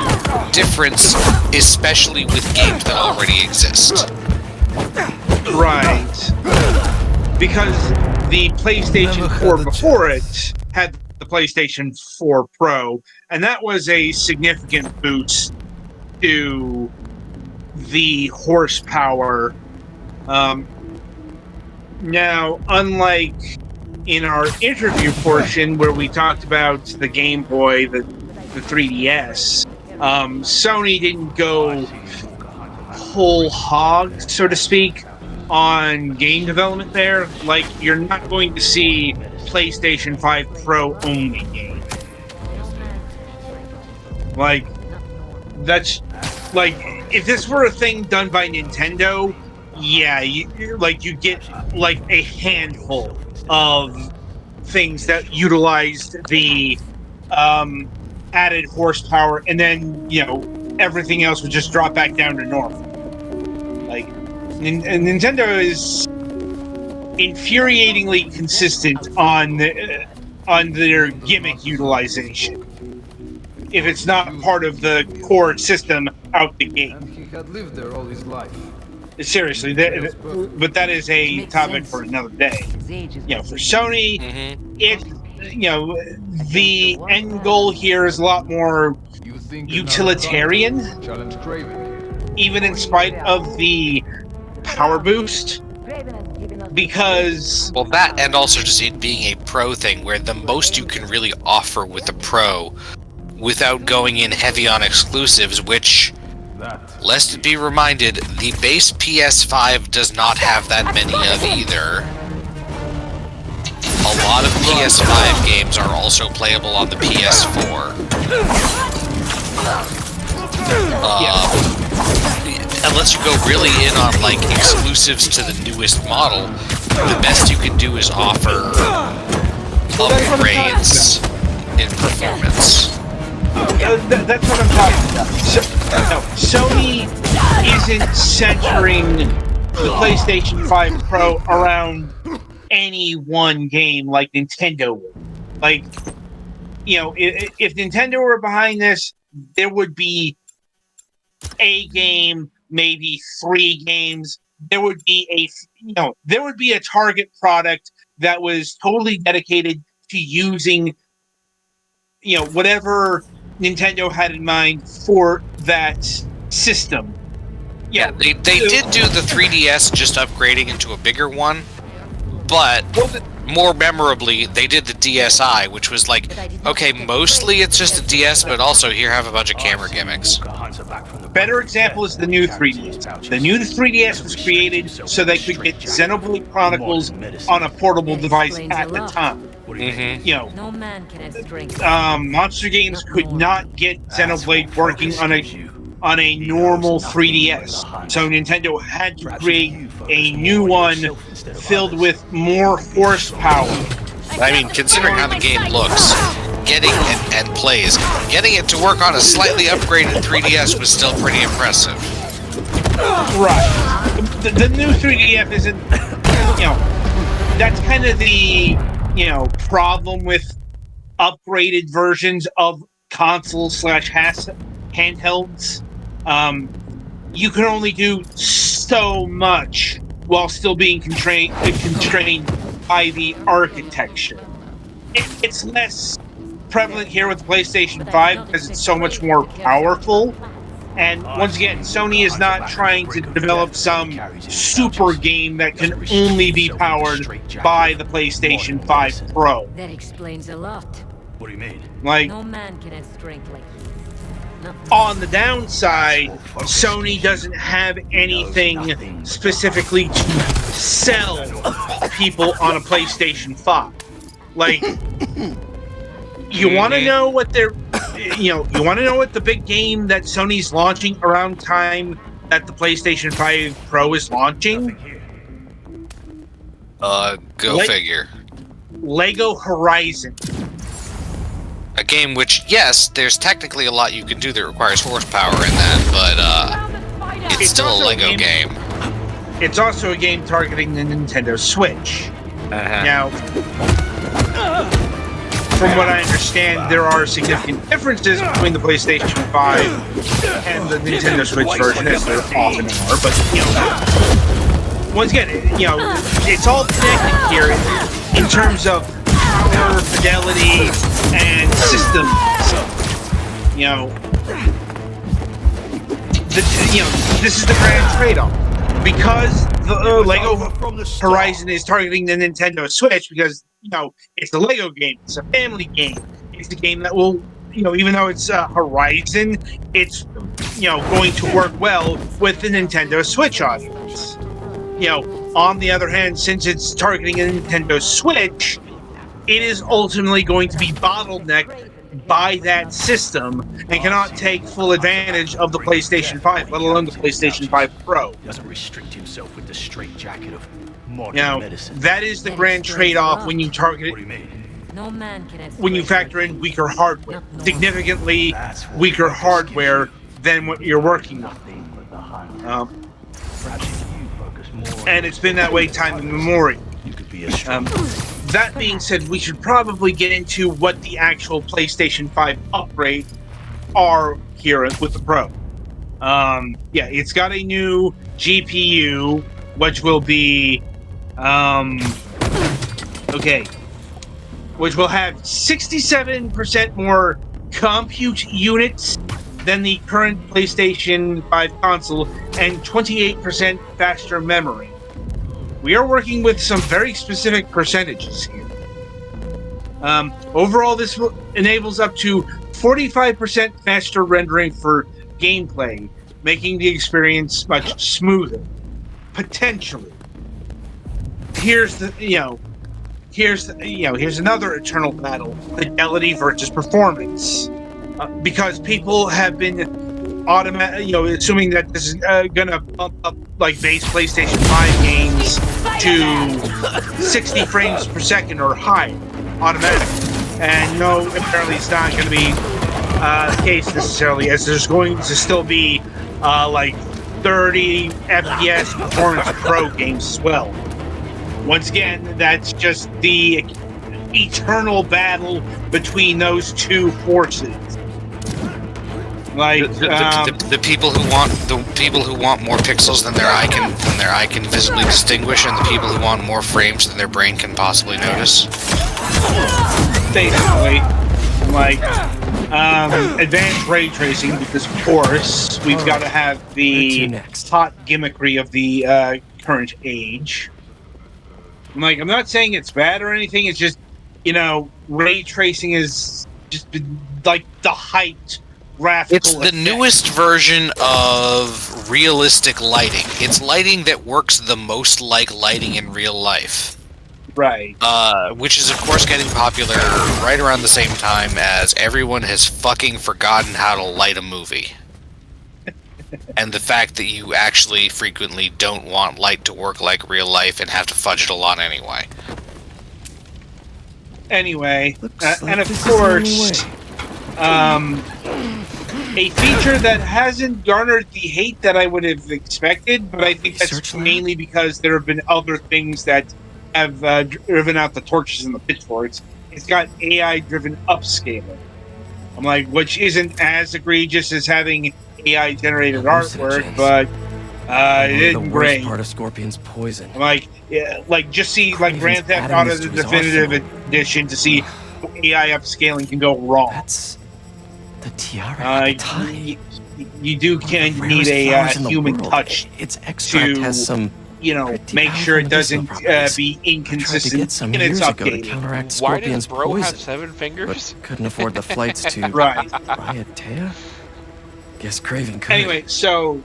difference, especially with games that already exist. Right. Because the PlayStation 4 before it had the PlayStation 4 Pro, and that was a significant boost to the horsepower. Now, unlike in our interview portion where we talked about the Game Boy, the 3DS, Sony didn't go whole hog, so to speak, on game development there. Like, you're not going to see PlayStation 5 Pro only game. Like, that's like, if this were a thing done by Nintendo, yeah, you get like a handful of things that utilized the added horsepower, and then everything else would just drop back down to normal. Like, Nintendo is infuriatingly consistent on their gimmick utilization. If it's not part of the core system out the gate. And he had lived there all his life. Seriously, but that is a topic for another day. For Sony, the end goal here is a lot more utilitarian. Challenge Craven. Even in spite of the power boost, because that, and also just it being a pro thing, where the most you can really offer with a pro, without going in heavy on exclusives, which, lest it be reminded, the base PS5 does not have that many of either. A lot of PS5 games are also playable on the PS4. Unless you go really in on like exclusives to the newest model, the best you can do is offer upgrades in performance. That's what I'm talking about. Sony isn't centering the PlayStation 5 Pro around any one game like Nintendo would. Like, if Nintendo were behind this, there would be a game maybe 3 games, there would be a target product that was totally dedicated to using whatever Nintendo had in mind for that system. Yeah, they did do the 3DS, just upgrading into a bigger one, but more memorably, they did the DSi, which was like, okay, mostly it's just a DS, but also here have a bunch of camera gimmicks. Better example is the new 3DS. The new 3DS was created so they could get Xenoblade Chronicles on a portable device at the time. Mm-hmm. No man can have strength. Monster Games could not get Xenoblade working on a normal 3DS, so Nintendo had to create a new one filled with more horsepower. I mean, considering how the game looks, getting it and plays, getting it to work on a slightly upgraded 3DS was still pretty impressive. Right. The new 3DS isn't, that's kind of the, problem with upgraded versions of consoles / handhelds. You can only do so much while still being constrained by the architecture. It's less prevalent here with the PlayStation 5 because it's so much more powerful. And once again, Sony is not trying to develop some super game that can only be powered by the PlayStation 5 Pro. That explains a lot. What do you mean? Like, No man can have strength like you. on the downside, Sony doesn't have anything specifically to sell people on a PlayStation 5. Like, you want to know what they're, you want to know what the big game that Sony's launching around time that the PlayStation 5 Pro is launching? Go figure. Lego Horizon. A game which, yes, there's technically a lot you can do that requires horsepower in that, but it's still a Lego game. It's also a game targeting the Nintendo Switch. Now, from what I understand, there are significant differences between the PlayStation 5 and the Nintendo Switch version, as there often are. But, once again, it's all connected here in terms of power, fidelity, and systems. This is the grand trade-off. Because the Lego Horizon is targeting the Nintendo Switch, because it's a Lego game, it's a family game, it's a game that will, even though it's Horizon, it's going to work well with the Nintendo Switch audience. On the other hand, since it's targeting a Nintendo Switch, it is ultimately going to be bottlenecked by that system and cannot take full advantage of the PlayStation 5, let alone the PlayStation 5 Pro. Doesn't restrict himself with the straitjacket of modern medicine. That is the grand trade-off when you target What do you mean? No man can have when you factor in weaker hardware, significantly weaker hardware than what you're working with. And it's been that way time immemorial. You could be a strong That being said, we should probably get into what the actual PlayStation 5 upgrades are here with the Pro. It's got a new GPU, which will be, which will have 67% more compute units than the current PlayStation 5 console and 28% faster memory. We are working with some very specific percentages here. Overall, this enables up to 45% faster rendering for gameplay, making the experience much smoother. Potentially. Here's another eternal battle: fidelity versus performance. Because people have been assuming that this is gonna bump up like base PlayStation 5 games to 60 frames per second or higher, automatically. And no, apparently it's not going to be the case necessarily, as there's going to still be like 30 FPS performance pro games as well. Once again, that's just the eternal battle between those two forces. Like The people who want more pixels than their eye can visibly distinguish, and the people who want more frames than their brain can possibly notice. basically, like advanced ray tracing, because of course we've got to have the hot gimmickry of the current age. Like, I'm not saying it's bad or anything. It's just, ray tracing is just like the hyped graphical. It's the newest version of realistic lighting. It's lighting that works the most like lighting in real life. Right. Which is, of course, getting popular right around the same time as everyone has fucking forgotten how to light a movie. And the fact that you actually frequently don't want light to work like real life and have to fudge it a lot anyway. Anyway, and of course, a feature that hasn't garnered the hate that I would have expected, but I think that's mainly because there have been other things that have driven out the torches and the pitchforks. It's got AI-driven upscaling. I'm like, which isn't as egregious as having AI-generated artwork, but it isn't great. Part of Scorpion's poison. Like, just see like Grand Theft Auto the Definitive Edition to see how AI upscaling can go wrong. That's the tiara. You do need a human touch its extract has some, make sure it doesn't be inconsistent in its updating. Why does Bro have 7 fingers? But couldn't afford the flights to right. Raiatea? Guess Craven could. Anyway, so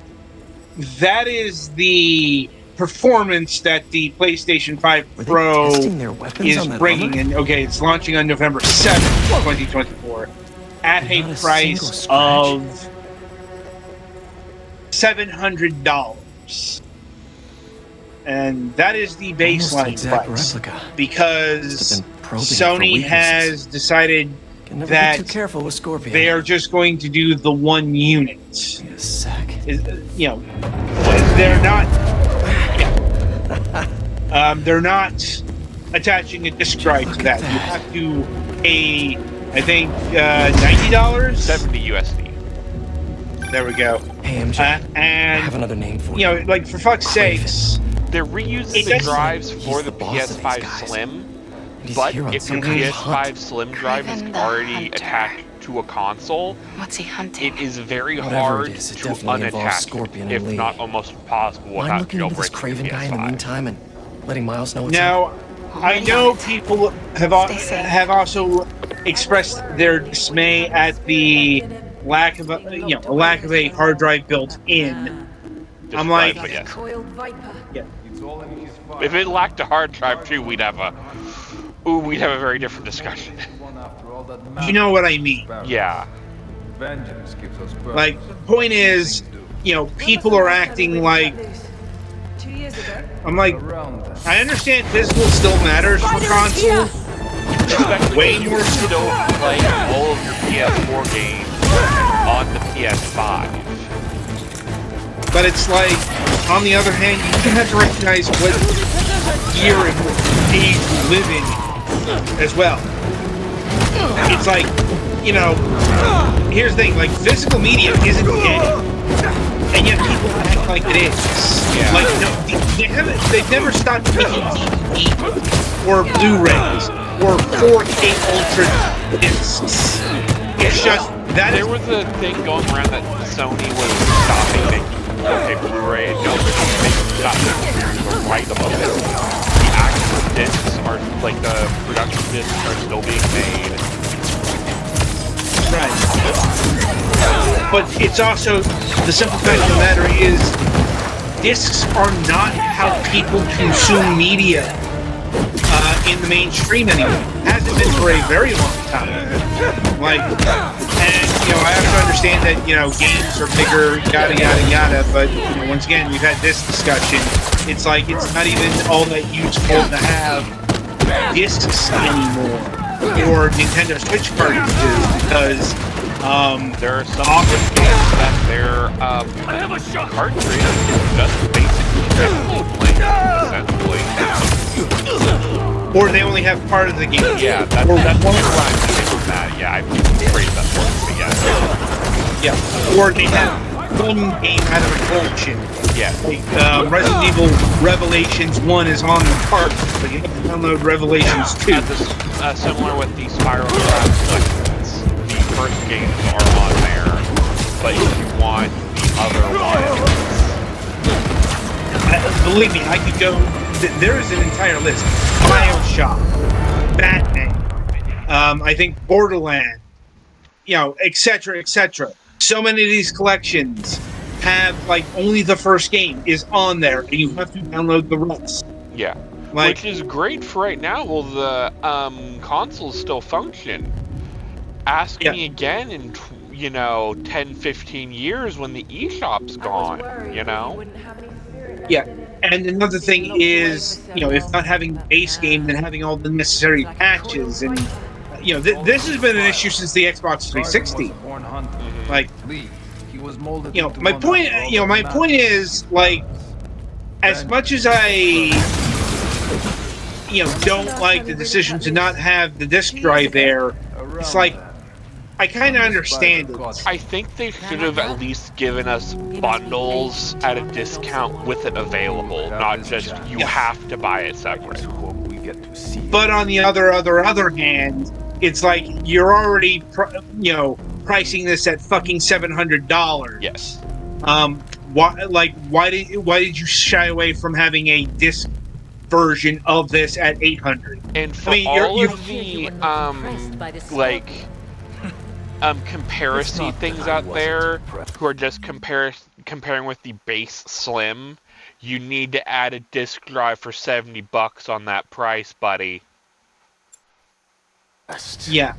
that is the performance that the PlayStation 5 Pro is bringing. And okay, it's launching on November 7th, 2024, at a price of $700. And that is the baseline price, because Sony has decided that they are just going to do the one unit. They're not. They're not attaching a disc drive to that. You have to pay, I think, $90, $70 USD. There we go. Hey, MJ, and I have another name for you. Like, for fuck's sakes. They're reusing the drives for the PS5 Slim, but if your PS5 Slim drive is already attached to a console, it is very hard to unattach it, if not almost impossible without jailbreaking the guy in the PS5. meantime and letting Miles know what's Now, I know people have also expressed their dismay at the lack of a hard drive built in. I'm like, yeah. If it lacked a hard drive too, we'd have a very different discussion. You know what I mean? Yeah. Like, point is, people are acting like. I'm like, I understand physical still matters for console. Way more still play all of your PS4 games on the PS5. But it's like, on the other hand, you have to recognize what year and what age we live in as well. It's like, here's the thing, like, physical media isn't dead, and yet people act like it is. Yeah. Like, they've never stopped making DVD or Blu-rays or 4K Ultra discs. It's just that there was a thing going around that Sony was stopping making 4K Blu-ray and right above it. The actual discs are, like, the production discs are still being made. Right. But it's also, the simple fact of the matter is, discs are not how people consume media in the mainstream anymore. Hasn't been for a very long time. Like, and I have to understand that games are bigger, yada yada yada. But once again, we've had this discussion. It's like it's not even all that useful to have discs anymore, or Nintendo Switch cartridges, because there are some games that their cartridge is just basically playing essentially. Or they only have part of the game. Yeah, that's what I'm saying with that. Yeah, I phrased that for you, but yeah. or they have one game out of a collection. Yeah. Like Resident Evil Revelations 1 is on the cart, but you have to download Revelations 2. Similar with the Spiral Collections. The first games are on there, but if you want the other ones... Believe me, I could go... There is an entire list. BioShock, Batman, I think Borderlands, etc., etc. So many of these collections have, like, only the first game is on there, and you have to download the rest. Yeah. Like, which is great for right now. Well, the consoles still function. Ask me again in, 10, 15 years when the eShop's gone, Yeah, and another thing is, if not having base game, then having all the necessary patches, and this has been an issue since the Xbox 360. Like, my point is, like, as much as I, don't like the decision to not have the disc drive there, it's like, I kind of understand it. I think they should have at least given us bundles at a discount with it available, not just you have to buy it separate. But on the other hand, it's like you're already pricing this at fucking $700. Yes. Why did you shy away from having a disc version of this at $800? And for all of the comparison things out there who are just comparing with the base Slim, you need to add a disc drive for $70 on that price, buddy. Yeah.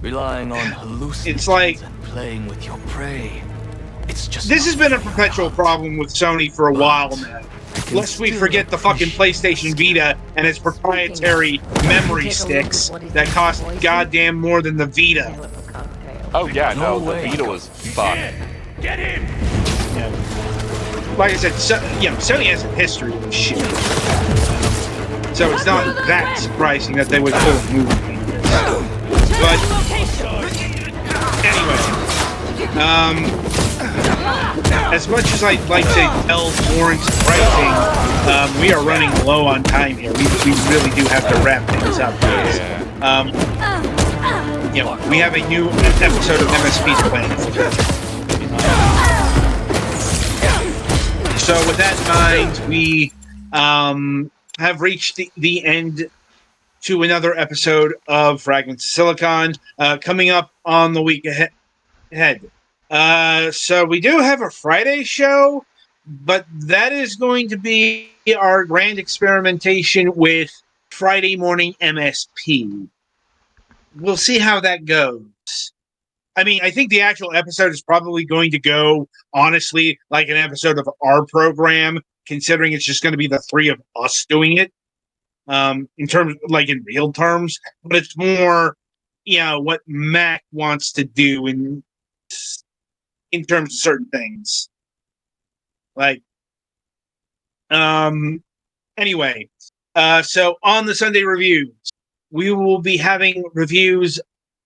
Relying on hallucinations it's like and playing with your prey. It's just this has been a perpetual problem with Sony for a while now. Lest we forget the fucking PlayStation Vita and its proprietary memory sticks that cost goddamn more than the Vita. Oh yeah, no, the Vita was fucked. Get him! Yeah. Like I said, Sony has a history of shit. So it's not that surprising that they would pull a movie. But anyway, as much as I'd like to delve more into pricing, we are running low on time here. We really do have to wrap things up. We have a new episode of MSP planned. So with that in mind, we have reached the end to another episode of Fragments of Silicon, coming up on the week ahead. So we do have a Friday show, but that is going to be our grand experimentation with Friday morning MSP. We'll see how that goes. I mean, I think the actual episode is probably going to go, honestly, like an episode of our program, considering it's just going to be the three of us doing it. In terms, like in real terms, but it's more, what Mac wants to do in terms of certain things. Like, anyway, so on the Sunday reviews, we will be having reviews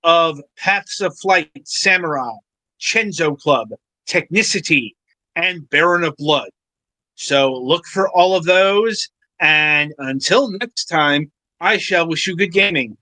of Paths of Flight, Samurai, Chenzo Club, Technicity, and Baron of Blood. So look for all of those. And until next time, I shall wish you good gaming.